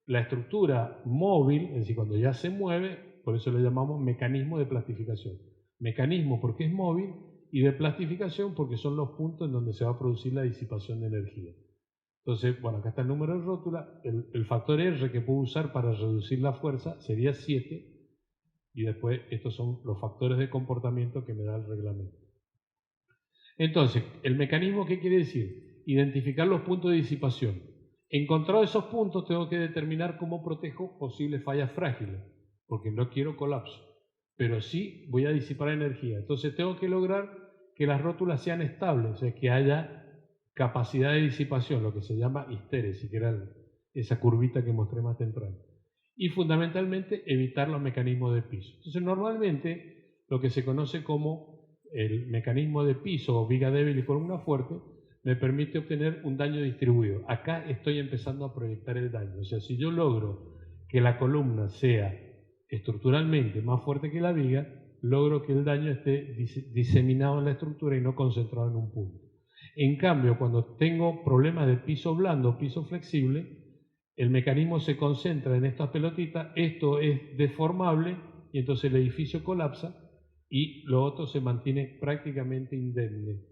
la estructura móvil, es decir, cuando ya se mueve, por eso le llamamos mecanismo de plastificación. Mecanismo porque es móvil y de plastificación porque son los puntos en donde se va a producir la disipación de energía. Entonces, bueno, acá está el número de rótula, el factor R que puedo usar para reducir la fuerza sería 7, y después estos son los factores de comportamiento que me da el reglamento. Entonces, ¿el mecanismo qué quiere decir? Identificar los puntos de disipación. Encontrados esos puntos, tengo que determinar cómo protejo posibles fallas frágiles, porque no quiero colapso, pero sí voy a disipar energía. Entonces, tengo que lograr que las rótulas sean estables, o sea, que haya capacidad de disipación, lo que se llama histéresis, que era esa curvita que mostré más temprano. Y fundamentalmente evitar los mecanismos de piso. Entonces, normalmente lo que se conoce como el mecanismo de piso o viga débil y columna fuerte me permite obtener un daño distribuido. Acá estoy empezando a proyectar el daño. O sea, si yo logro que la columna sea estructuralmente más fuerte que la viga, logro que el daño esté diseminado en la estructura y no concentrado en un punto. En cambio, cuando tengo problemas de piso blando, piso flexible, el mecanismo se concentra en estas pelotitas, esto es deformable y entonces el edificio colapsa y lo otro se mantiene prácticamente indemne.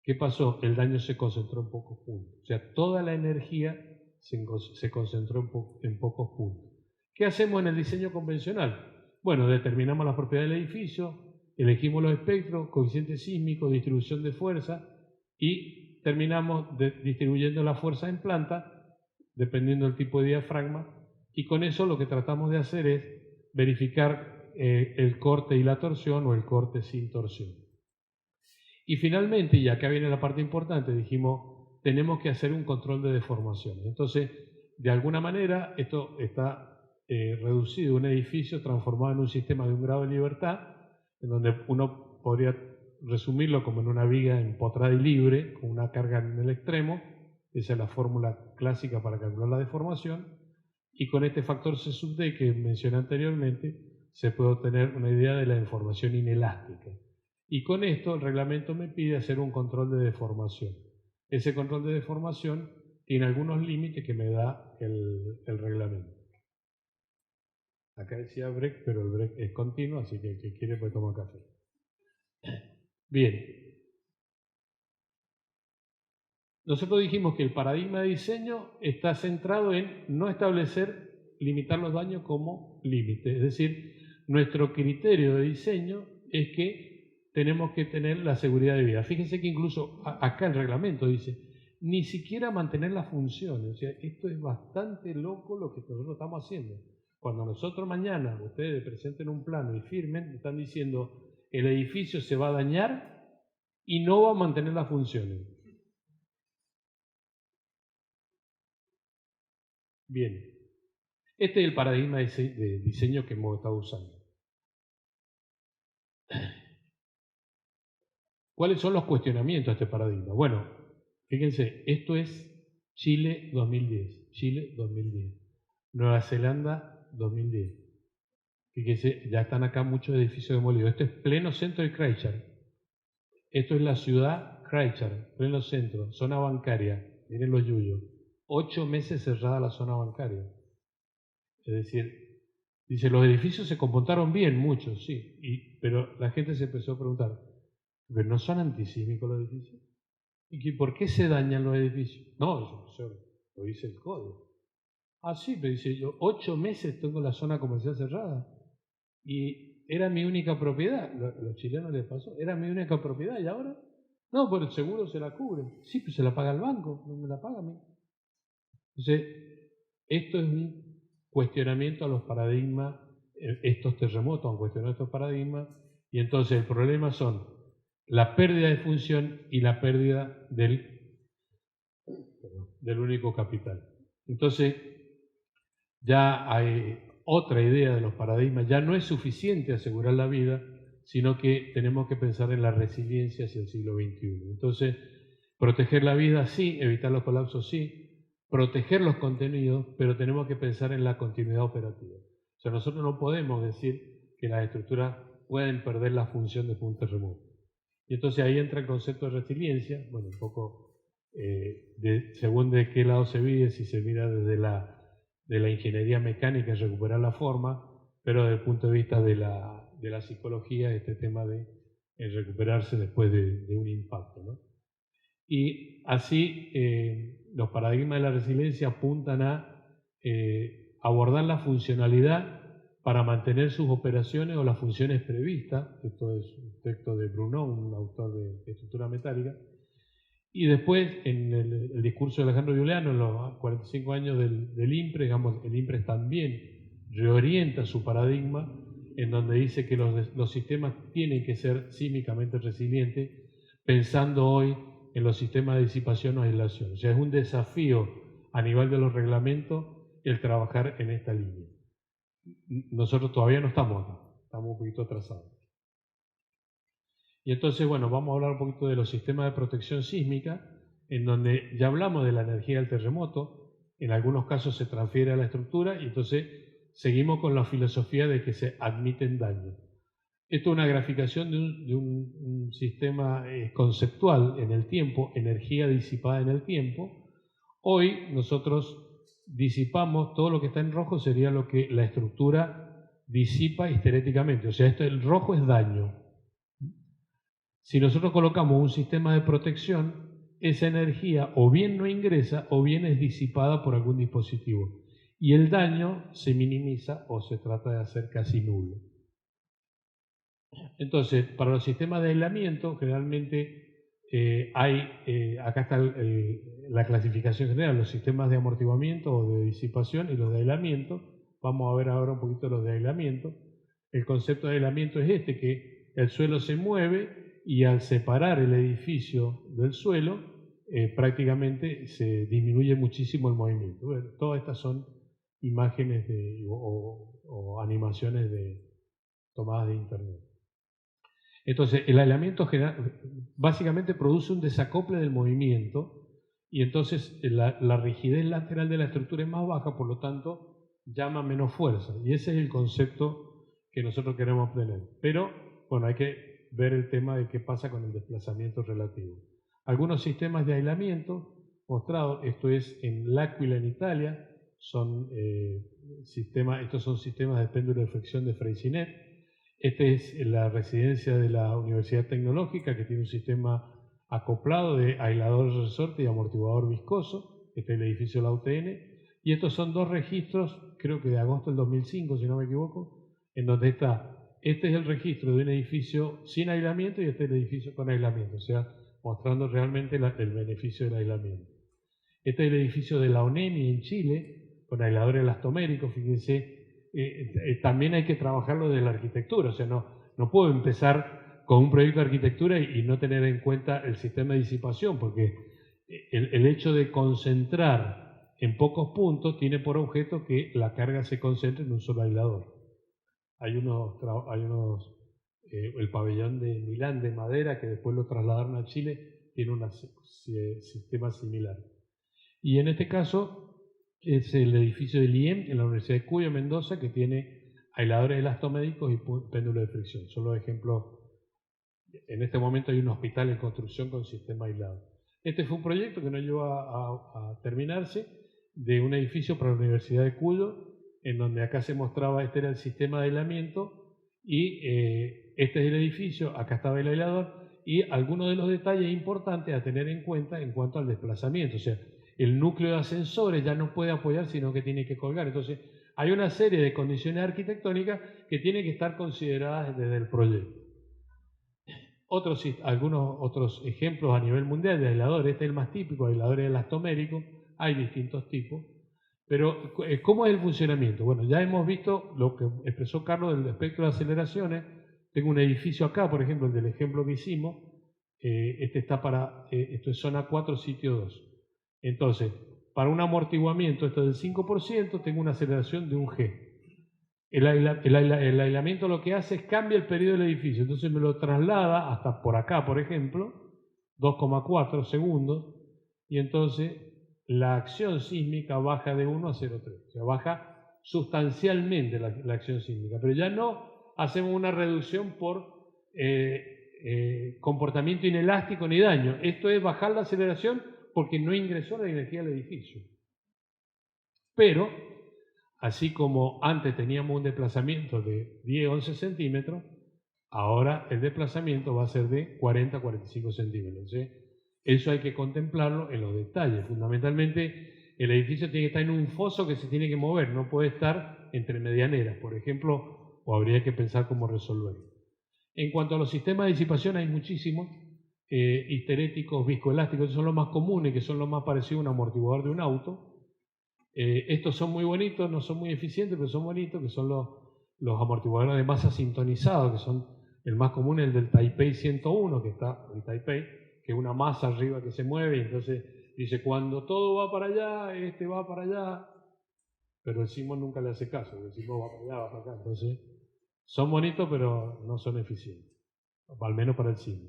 ¿Qué pasó? El daño se concentró en pocos puntos. O sea, toda la energía se concentró en pocos puntos. ¿Qué hacemos en el diseño convencional? Bueno, determinamos las propiedades del edificio, elegimos los espectros, coeficiente sísmico, distribución de fuerza y terminamos distribuyendo la fuerza en planta dependiendo del tipo de diafragma, y con eso lo que tratamos de hacer es verificar el corte y la torsión o el corte sin torsión. Y finalmente, y acá viene la parte importante, dijimos, tenemos que hacer un control de deformaciones. Entonces, de alguna manera, esto está reducido a un edificio transformado en un sistema de un grado de libertad, en donde uno podría resumirlo como en una viga empotrada y libre, con una carga en el extremo. Esa es la fórmula clásica para calcular la deformación, y con este factor C sub D que mencioné anteriormente se puede obtener una idea de la deformación inelástica. Y con esto el reglamento me pide hacer un control de deformación. Ese control de deformación tiene algunos límites que me da el reglamento. Acá decía break, pero el break es continuo, así que el que quiere puede tomar café. Bien. Nosotros dijimos que el paradigma de diseño está centrado en no establecer, limitar los daños como límite. Es decir, nuestro criterio de diseño es que tenemos que tener la seguridad de vida. Fíjense que incluso acá el reglamento dice, ni siquiera mantener las funciones. O sea, esto es bastante loco lo que nosotros estamos haciendo. Cuando nosotros mañana ustedes presenten un plano y firmen, están diciendo, el edificio se va a dañar y no va a mantener las funciones. Bien, este es el paradigma de diseño que hemos estado usando. ¿Cuáles son los cuestionamientos a este paradigma? Bueno, fíjense, esto es Chile 2010, Chile 2010, Nueva Zelanda 2010. Fíjense, ya están acá muchos edificios demolidos. Esto es pleno centro de Christchurch. Esto es la ciudad Christchurch, pleno centro, zona bancaria. Miren los yuyos. 8 meses cerrada la zona bancaria. Es decir, dice, los edificios se comportaron bien, muchos, sí, pero la gente se empezó a preguntar, ¿pero no son antisísmicos los edificios? ¿Y por qué se dañan los edificios? No, eso lo dice el código. Ah, sí, pero dice, yo 8 meses tengo la zona comercial cerrada y era mi única propiedad. Los chilenos les pasó, era mi única propiedad y ahora, no, por el seguro se la cubre. Sí, pero se la paga el banco, no me la paga a mí. Entonces, esto es un cuestionamiento a los paradigmas, estos terremotos han cuestionado estos paradigmas, y entonces el problema son la pérdida de función y la pérdida del único capital. Entonces, ya hay otra idea de los paradigmas, ya no es suficiente asegurar la vida, sino que tenemos que pensar en la resiliencia hacia el siglo XXI. Entonces, proteger la vida sí, evitar los colapsos sí, proteger los contenidos, pero tenemos que pensar en la continuidad operativa. O sea, nosotros no podemos decir que las estructuras pueden perder la función después de un terremoto. Y entonces ahí entra el concepto de resiliencia, bueno, un poco según de qué lado se mire, si se mira desde de la ingeniería mecánica y recuperar la forma, pero desde el punto de vista de la psicología, este tema de recuperarse después de un impacto, ¿no? Y así los paradigmas de la resiliencia apuntan a abordar la funcionalidad para mantener sus operaciones o las funciones previstas. Esto es un texto de Bruno, un autor de estructura metálica. Y después, en el discurso de Alejandro Giuliano, en los 45 años del INPRE, digamos, el INPRE también reorienta su paradigma en donde dice que los sistemas tienen que ser sísmicamente resilientes, pensando hoy en los sistemas de disipación o aislación. O sea, es un desafío a nivel de los reglamentos el trabajar en esta línea. Nosotros todavía no estamos acá, estamos un poquito atrasados. Y entonces, bueno, vamos a hablar un poquito de los sistemas de protección sísmica, en donde ya hablamos de la energía del terremoto, en algunos casos se transfiere a la estructura y entonces seguimos con la filosofía de que se admiten daños. Esto es una graficación de un sistema conceptual en el tiempo, energía disipada en el tiempo. Hoy nosotros disipamos, todo lo que está en rojo sería lo que la estructura disipa histeréticamente, o sea, el rojo es daño. Si nosotros colocamos un sistema de protección, esa energía o bien no ingresa o bien es disipada por algún dispositivo. Y el daño se minimiza o se trata de hacer casi nulo. Entonces, para los sistemas de aislamiento, generalmente acá está la clasificación general, los sistemas de amortiguamiento o de disipación y los de aislamiento. Vamos a ver ahora un poquito los de aislamiento. El concepto de aislamiento es que el suelo se mueve y al separar el edificio del suelo, prácticamente se disminuye muchísimo el movimiento. Bueno, todas estas son imágenes o animaciones tomadas de internet. Entonces, el aislamiento básicamente produce un desacople del movimiento y entonces la rigidez lateral de la estructura es más baja, por lo tanto, llama menos fuerza. Y ese es el concepto que nosotros queremos obtener. Pero, bueno, hay que ver el tema de qué pasa con el desplazamiento relativo. Algunos sistemas de aislamiento mostrados, esto es en L'Aquila en Italia, estos son sistemas de péndulo de flexión de Freycinet. Esta es la residencia de la Universidad Tecnológica, que tiene un sistema acoplado de aislador resorte y amortiguador viscoso. Este es el edificio de la UTN. Y estos son dos registros, creo que de agosto del 2005, si no me equivoco, en donde este es el registro de un edificio sin aislamiento y este es el edificio con aislamiento, o sea, mostrando realmente el beneficio del aislamiento. Este es el edificio de la ONEMI en Chile, con aisladores elastoméricos. Fíjense, también hay que trabajarlo desde la arquitectura, o sea, no puedo empezar con un proyecto de arquitectura y no tener en cuenta el sistema de disipación, porque el hecho de concentrar en pocos puntos tiene por objeto que la carga se concentre en un solo aislador. El pabellón de Milán de madera, que después lo trasladaron a Chile, tiene un sistema similar. Y en este caso es el edificio del IEM en la Universidad de Cuyo, Mendoza, que tiene aisladores elastomédicos y péndulos de fricción. Son los ejemplos. En este momento hay un hospital en construcción con sistema aislado. Este fue un proyecto que no llegó a terminarse, de un edificio para la Universidad de Cuyo, en donde acá se mostraba, este era el sistema de aislamiento y este es el edificio, acá estaba el aislador y algunos de los detalles importantes a tener en cuenta en cuanto al desplazamiento. O sea, el núcleo de ascensores ya no puede apoyar, sino que tiene que colgar. Entonces, hay una serie de condiciones arquitectónicas que tienen que estar consideradas desde el proyecto. Algunos otros ejemplos a nivel mundial de aisladores, este es el más típico, aisladores elastoméricos, hay distintos tipos. Pero, ¿cómo es el funcionamiento? Bueno, ya hemos visto lo que expresó Carlos del espectro de aceleraciones. Tengo un edificio acá, por ejemplo, el del ejemplo que hicimos. Esto es zona 4, sitio 2. Entonces, para un amortiguamiento, esto es del 5%, tengo una aceleración de un G. El aislamiento lo que hace es cambia el periodo del edificio, entonces me lo traslada hasta por acá, por ejemplo, 2,4 segundos, y entonces la acción sísmica baja de 1 a 0,3, o sea, baja sustancialmente la acción sísmica, pero ya no hacemos una reducción por comportamiento inelástico ni daño. Esto es bajar la aceleración porque no ingresó la energía al edificio. Pero, así como antes teníamos un desplazamiento de 10-11 centímetros, ahora el desplazamiento va a ser de 40-45 centímetros. ¿Sí? Eso hay que contemplarlo en los detalles. Fundamentalmente, el edificio tiene que estar en un foso que se tiene que mover, no puede estar entre medianeras, por ejemplo, o habría que pensar cómo resolverlo. En cuanto a los sistemas de disipación, hay muchísimos, histeréticos, viscoelásticos, que son los más comunes, que son los más parecidos a un amortiguador de un auto. Estos son muy bonitos, no son muy eficientes, pero son bonitos, que son los amortiguadores de masa sintonizados, que son el más común, el del Taipei 101, que está en Taipei, que es una masa arriba que se mueve, y entonces dice, cuando todo va para allá, este va para allá, pero el sismo nunca le hace caso, el sismo va para allá, va para acá, entonces son bonitos, pero no son eficientes, al menos para el sismo.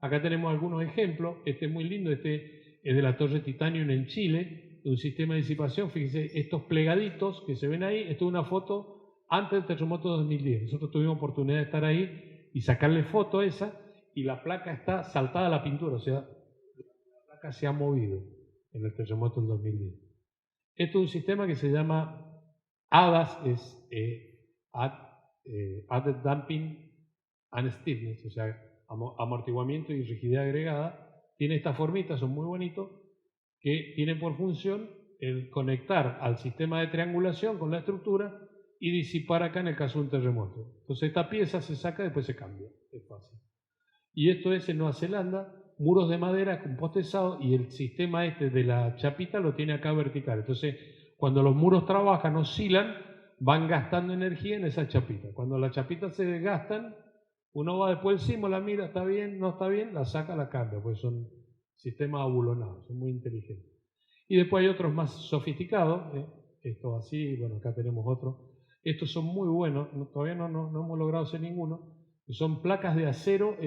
Acá tenemos algunos ejemplos, este es muy lindo, este es de la Torre Titanium en Chile, de un sistema de disipación, fíjense, estos plegaditos que se ven ahí, esto es una foto antes del terremoto de 2010, nosotros tuvimos oportunidad de estar ahí y sacarle foto a esa, y la placa está saltada a la pintura, o sea, la placa se ha movido en el terremoto del 2010. Esto es un sistema que se llama ADAS, es Added Damping and Stiffness, o sea, amortiguamiento y rigidez agregada. Tiene estas formitas, son muy bonitos, que tienen por función el conectar al sistema de triangulación con la estructura y disipar acá en el caso de un terremoto. Entonces esta pieza se saca y después se cambia, es fácil. Y esto es en Nueva Zelanda, muros de madera con postezado, y el sistema este de la chapita lo tiene acá vertical. Entonces, cuando los muros trabajan, oscilan, van gastando energía en esa chapita. Cuando las chapitas se desgastan, uno va después del sismo, la mira, está bien, no está bien, la saca, la cambia, pues son sistemas abulonados, son muy inteligentes. Y después hay otros más sofisticados, estos así, bueno, acá tenemos otros. Estos son muy buenos, todavía no hemos logrado hacer ninguno. Son placas de acero,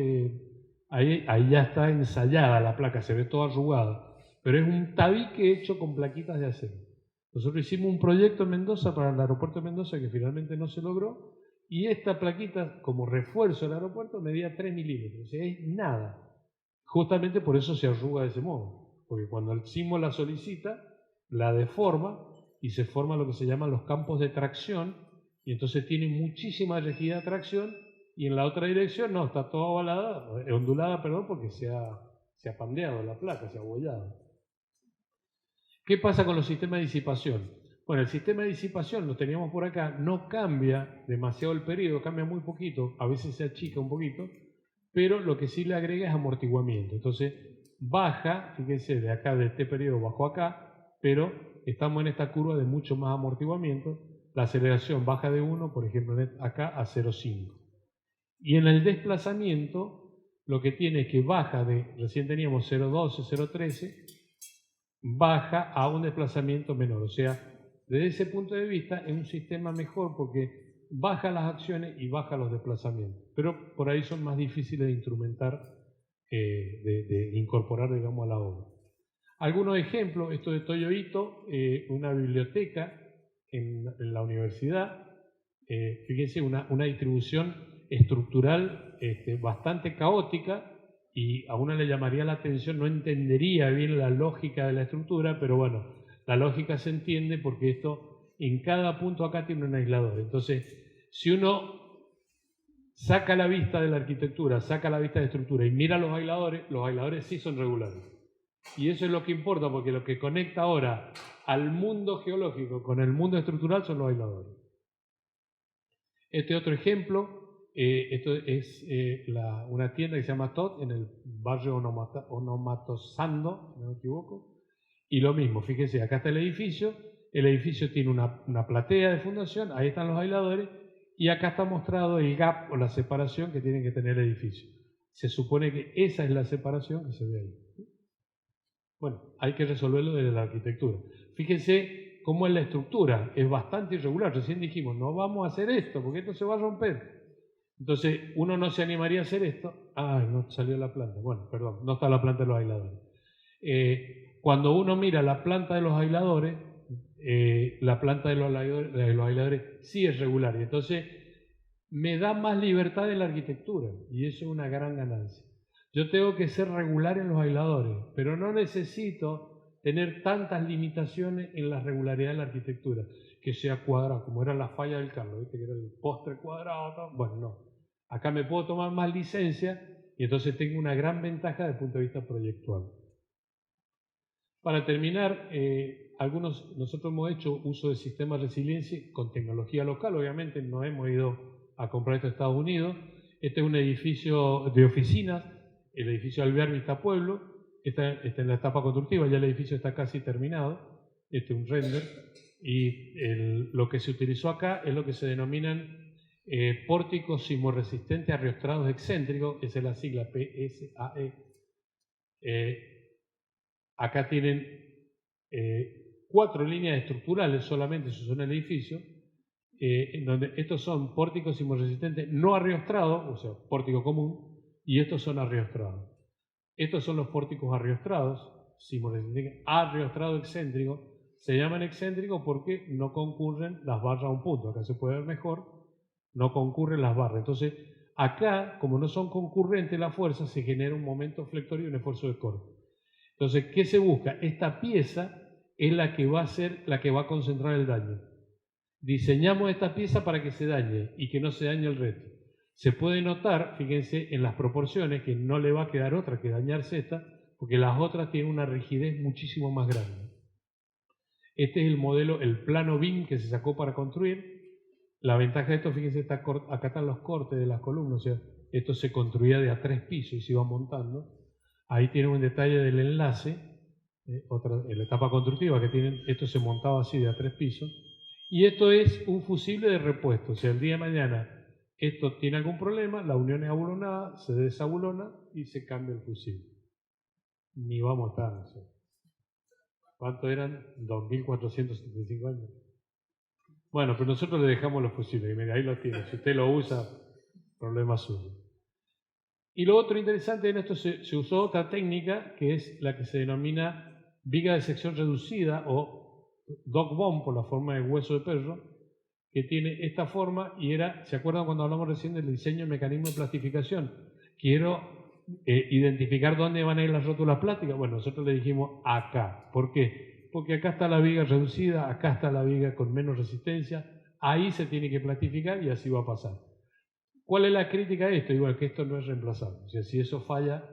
ahí ya está ensayada la placa, se ve toda arrugada, pero es un tabique hecho con plaquitas de acero. Nosotros hicimos un proyecto en Mendoza para el aeropuerto de Mendoza que finalmente no se logró, y esta plaquita, como refuerzo del aeropuerto, medía 3 milímetros, o sea, es nada. Justamente por eso se arruga de ese modo, porque cuando el sismo la solicita, la deforma y se forman lo que se llaman los campos de tracción, y entonces tiene muchísima rigidez de tracción. Y en la otra dirección no, está toda ondulada, porque se ha pandeado la placa, se ha abollado. ¿Qué pasa con los sistemas de disipación? Bueno, el sistema de disipación, lo teníamos por acá, no cambia demasiado el periodo, cambia muy poquito, a veces se achica un poquito, pero lo que sí le agrega es amortiguamiento. Entonces baja, fíjense, de acá, de este periodo bajó acá, pero estamos en esta curva de mucho más amortiguamiento. La aceleración baja de 1, por ejemplo, acá a 0,5. Y en el desplazamiento, lo que tiene es que baja de, recién teníamos 0,12, 0,13, baja a un desplazamiento menor. O sea, desde ese punto de vista es un sistema mejor porque baja las acciones y baja los desplazamientos. Pero por ahí son más difíciles de instrumentar, de incorporar, digamos, a la obra. Algunos ejemplos, esto de Toyo Ito, una biblioteca en la universidad, fíjense, una distribución estructural bastante caótica, y a uno le llamaría la atención, no entendería bien la lógica de la estructura, pero bueno, la lógica se entiende porque esto en cada punto acá tiene un aislador. Entonces, si uno saca la vista de la arquitectura, saca la vista de estructura y mira los aisladores sí son regulares. Y eso es lo que importa, porque lo que conecta ahora al mundo geológico con el mundo estructural son los aisladores. Este otro ejemplo, esto es una tienda que se llama Todd en el barrio Onomatosando, si no me equivoco, y lo mismo, fíjense, acá está el edificio tiene una platea de fundación, ahí están los aisladores, y acá está mostrado el gap o la separación que tiene que tener el edificio. Se supone que esa es la separación que se ve ahí. Bueno, hay que resolverlo desde la arquitectura. Fíjense cómo es la estructura, es bastante irregular. Recién dijimos, no vamos a hacer esto, porque esto se va a romper. Entonces, uno no se animaría a hacer esto. ¡Ay, no salió la planta! Bueno, perdón, no está la planta de los aisladores. Cuando uno mira la planta de los aisladores, la planta de los aisladores sí es regular. Y entonces, me da más libertad en la arquitectura y eso es una gran ganancia. Yo tengo que ser regular en los aisladores, pero no necesito tener tantas limitaciones en la regularidad de la arquitectura, que sea cuadrado, como era la falla del Carlos, ¿viste? Que era el postre cuadrado, ¿no? Bueno, no. Acá me puedo tomar más licencia y entonces tengo una gran ventaja desde el punto de vista proyectual. Para terminar, nosotros hemos hecho uso de sistemas de resiliencia con tecnología local, obviamente no hemos ido a comprar esto a Estados Unidos. Este es un edificio de oficinas, el edificio Alvear Pueblo, está en la etapa constructiva, ya el edificio está casi terminado, este es un render, y lo que se utilizó acá es lo que se denominan pórticos sismorresistentes arriostrados excéntricos, esa es la sigla PSAE. Acá tienen 4 líneas estructurales solamente, eso son el edificio, en donde estos son pórticos sismorresistentes no arriostrados, o sea, pórtico común, y estos son arriostrados. Estos son los pórticos arriostrados, sismorresistentes, arriostrado excéntrico. Se llaman excéntricos porque no concurren las barras a un punto. Acá se puede ver mejor, no concurren las barras. Entonces, acá, como no son concurrentes las fuerzas, se genera un momento flector y un esfuerzo de corte. Entonces, ¿qué se busca? Esta pieza es la que va a ser la que va a concentrar el daño. Diseñamos esta pieza para que se dañe y que no se dañe el resto. Se puede notar, fíjense, en las proporciones que no le va a quedar otra que dañarse esta, porque las otras tienen una rigidez muchísimo más grande. Este es el modelo, el plano BIM que se sacó para construir. La ventaja de esto, fíjense, acá están los cortes de las columnas, o sea, esto se construía de a 3 pisos y se iba montando. Ahí tienen un detalle del enlace, en la etapa constructiva, que esto se montaba así de a 3 pisos. Y esto es un fusible de repuesto, o sea, el día de mañana esto tiene algún problema, la unión es abulonada, se desabulona y se cambia el fusible. Ni vamos a estar, no sé. ¿Cuánto eran? 2.475 años. Bueno, pero nosotros le dejamos los fusibles, y mira, ahí lo tiene. Si usted lo usa, problema suyo. Y lo otro interesante en esto, se usó otra técnica, que es la que se denomina viga de sección reducida o dog bone, por la forma de hueso de perro, que tiene esta forma y ¿se acuerdan cuando hablamos recién del diseño y mecanismo de plastificación? Quiero identificar dónde van a ir las rótulas plásticas. Bueno, nosotros le dijimos acá. ¿Por qué? Porque acá está la viga reducida, acá está la viga con menos resistencia, ahí se tiene que plastificar y así va a pasar. ¿Cuál es la crítica a esto? Igual que esto no es reemplazable. O sea, si eso falla,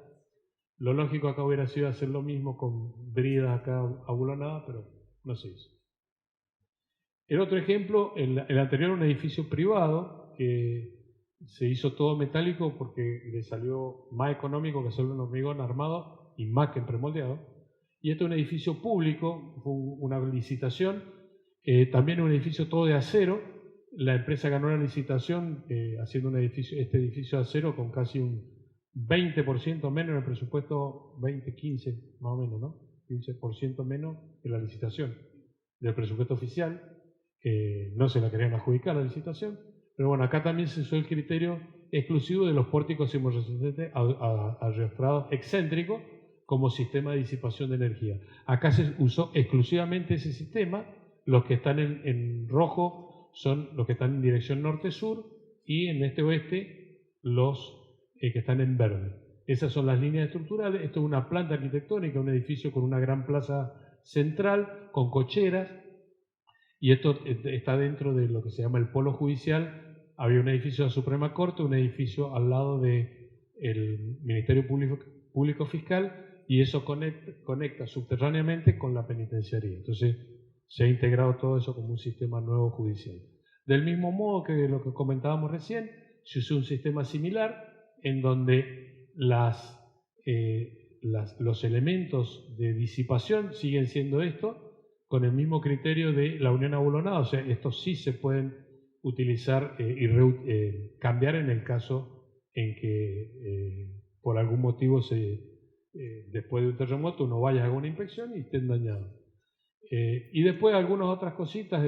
lo lógico acá hubiera sido hacer lo mismo con bridas acá abulonadas, pero no se hizo. El otro ejemplo, el anterior, un edificio privado que se hizo todo metálico porque le salió más económico que hacerlo en hormigón armado y más que en premoldeado. Y este es un edificio público, fue una licitación, también un edificio todo de acero. La empresa ganó la licitación haciendo este edificio de acero con casi un 20% menos en el presupuesto, 15 más o menos, ¿no? 15% menos en la licitación del presupuesto oficial. No se la querían adjudicar la licitación, pero bueno, acá también se usó el criterio exclusivo de los pórticos sismorresistentes arriostrados excéntricos como sistema de disipación de energía. Acá se usó exclusivamente ese sistema. Los que están en rojo son los que están en dirección norte-sur y en este-oeste los que están en verde. Esas son las líneas estructurales. Esto es una planta arquitectónica, un edificio con una gran plaza central, con cocheras, y esto está dentro de lo que se llama el polo judicial. Había un edificio de la Suprema Corte, un edificio al lado del Ministerio Público Fiscal, y eso conecta subterráneamente con la penitenciaría. Entonces se ha integrado todo eso como un sistema nuevo judicial. Del mismo modo que lo que comentábamos recién, se usó un sistema similar en donde los elementos de disipación siguen siendo esto, con el mismo criterio de la unión abulonada. O sea, estos sí se pueden utilizar y cambiar en el caso en que por algún motivo después de un terremoto uno vaya a alguna inspección y estén dañados. Y después algunas otras cositas,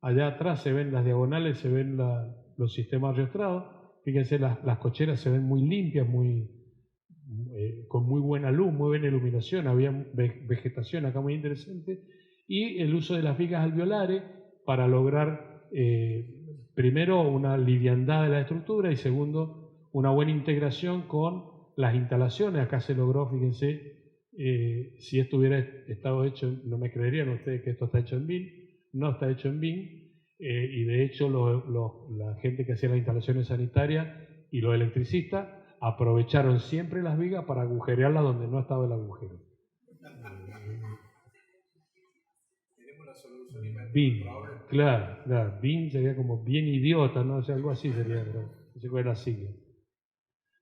allá atrás se ven las diagonales, se ven los sistemas arriostrados. Fíjense, las cocheras se ven muy limpias, con muy buena luz, muy buena iluminación, había vegetación acá muy interesante, y el uso de las vigas alveolares para lograr primero, una liviandad de la estructura y segundo, una buena integración con las instalaciones. Acá se logró, fíjense, si esto hubiera estado hecho, no me creerían ustedes que esto está hecho en BIM, no está hecho en BIM, y de hecho la gente que hacía las instalaciones sanitarias y los electricistas aprovecharon siempre las vigas para agujerearlas donde no estaba el agujero. BIM, claro, BIM sería como bien idiota, ¿no? O sea, algo así sería, pero no sé cuál es la sigla.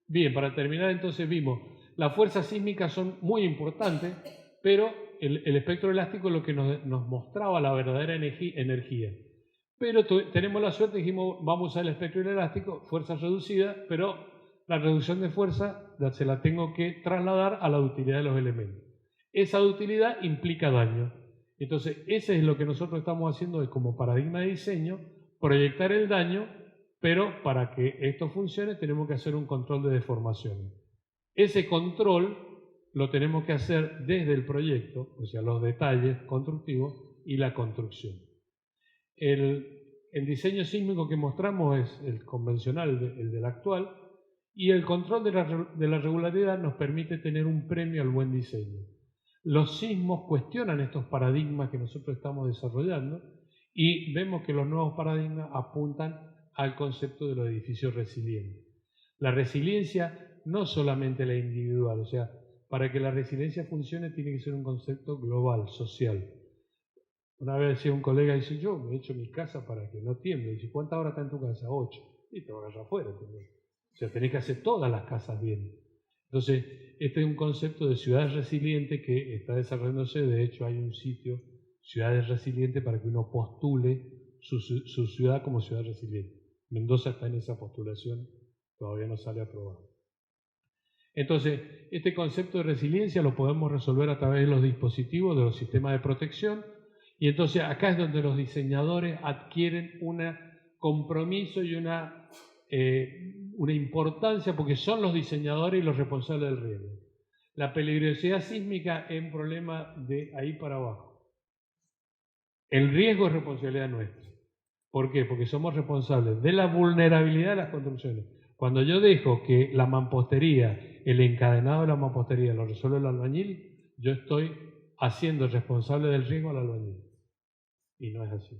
Bien, para terminar entonces vimos, las fuerzas sísmicas son muy importantes, pero el espectro elástico es lo que nos mostraba la verdadera energía. Pero tenemos la suerte, dijimos, vamos a usar el espectro elástico, fuerzas reducidas, pero la reducción de fuerza se la tengo que trasladar a la utilidad de los elementos. Esa utilidad implica daño. Entonces, ese es lo que nosotros estamos haciendo como paradigma de diseño, proyectar el daño, pero para que esto funcione tenemos que hacer un control de deformaciones. Ese control lo tenemos que hacer desde el proyecto, o sea, los detalles constructivos y la construcción. El diseño sísmico que mostramos es el convencional, el del actual, y el control de la regularidad nos permite tener un premio al buen diseño. Los sismos cuestionan estos paradigmas que nosotros estamos desarrollando y vemos que los nuevos paradigmas apuntan al concepto de los edificios resilientes. La resiliencia no solamente la individual, o sea, para que la resiliencia funcione tiene que ser un concepto global, social. Una vez decía un colega, dice, yo me he hecho mi casa para que no tiemble. Dice, ¿cuántas horas está en tu casa? 8. Y te vas allá afuera. O sea, tenés que hacer todas las casas bien. Entonces, este es un concepto de ciudades resilientes que está desarrollándose. De hecho, hay un sitio, Ciudades Resilientes, para que uno postule su ciudad como ciudad resiliente. Mendoza está en esa postulación, todavía no sale aprobado. Entonces, este concepto de resiliencia lo podemos resolver a través de los dispositivos, de los sistemas de protección, y entonces acá es donde los diseñadores adquieren un compromiso y una importancia, porque son los diseñadores y los responsables del riesgo. La peligrosidad sísmica es un problema de ahí para abajo. El riesgo es responsabilidad nuestra. ¿Por qué? Porque somos responsables de la vulnerabilidad de las construcciones. Cuando yo dejo que la mampostería, el encadenado de la mampostería lo resuelve el albañil, yo estoy haciendo responsable del riesgo al albañil. Y no es así.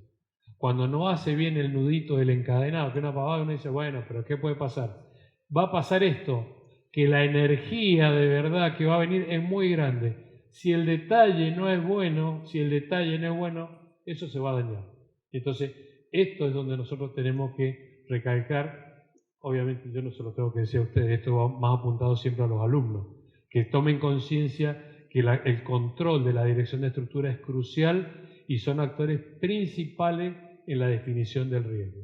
Cuando no hace bien el nudito del encadenado, que una pavada, uno dice, bueno, pero ¿qué puede pasar? Va a pasar esto, que la energía de verdad que va a venir es muy grande. Si el detalle no es bueno, eso se va a dañar. Entonces, esto es donde nosotros tenemos que recalcar, obviamente yo no se lo tengo que decir a ustedes, esto va más apuntado siempre a los alumnos, que tomen conciencia que el control de la dirección de estructura es crucial y son actores principales en la definición del riesgo.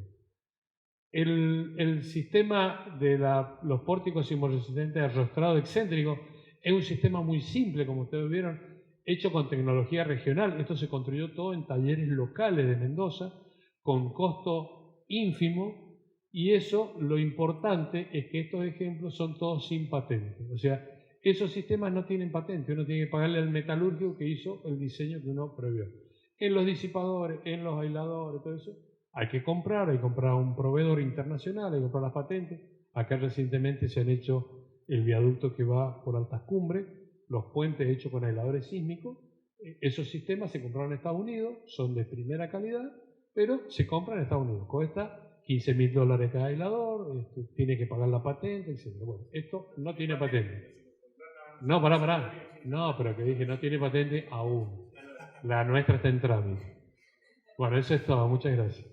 El sistema de los pórticos sismoresistentes de arrostrado excéntrico es un sistema muy simple, como ustedes vieron, hecho con tecnología regional. Esto se construyó todo en talleres locales de Mendoza, con costo ínfimo, y eso, lo importante es que estos ejemplos son todos sin patente. O sea, esos sistemas no tienen patente, uno tiene que pagarle al metalúrgico que hizo el diseño que uno previó. En los disipadores, en los aisladores, todo eso, hay que comprar a un proveedor internacional, hay que comprar las patentes. Acá recientemente se han hecho el viaducto que va por altas cumbres, los puentes hechos con aisladores sísmicos. Esos sistemas se compraron en Estados Unidos, son de primera calidad, pero se compran en Estados Unidos. Cuesta $15.000 cada aislador, tiene que pagar la patente, etc. Bueno, esto no tiene patente. No, pará. No, pero que dije, no tiene patente aún. La nuestra está en trámite. Bueno, eso es todo. Muchas gracias.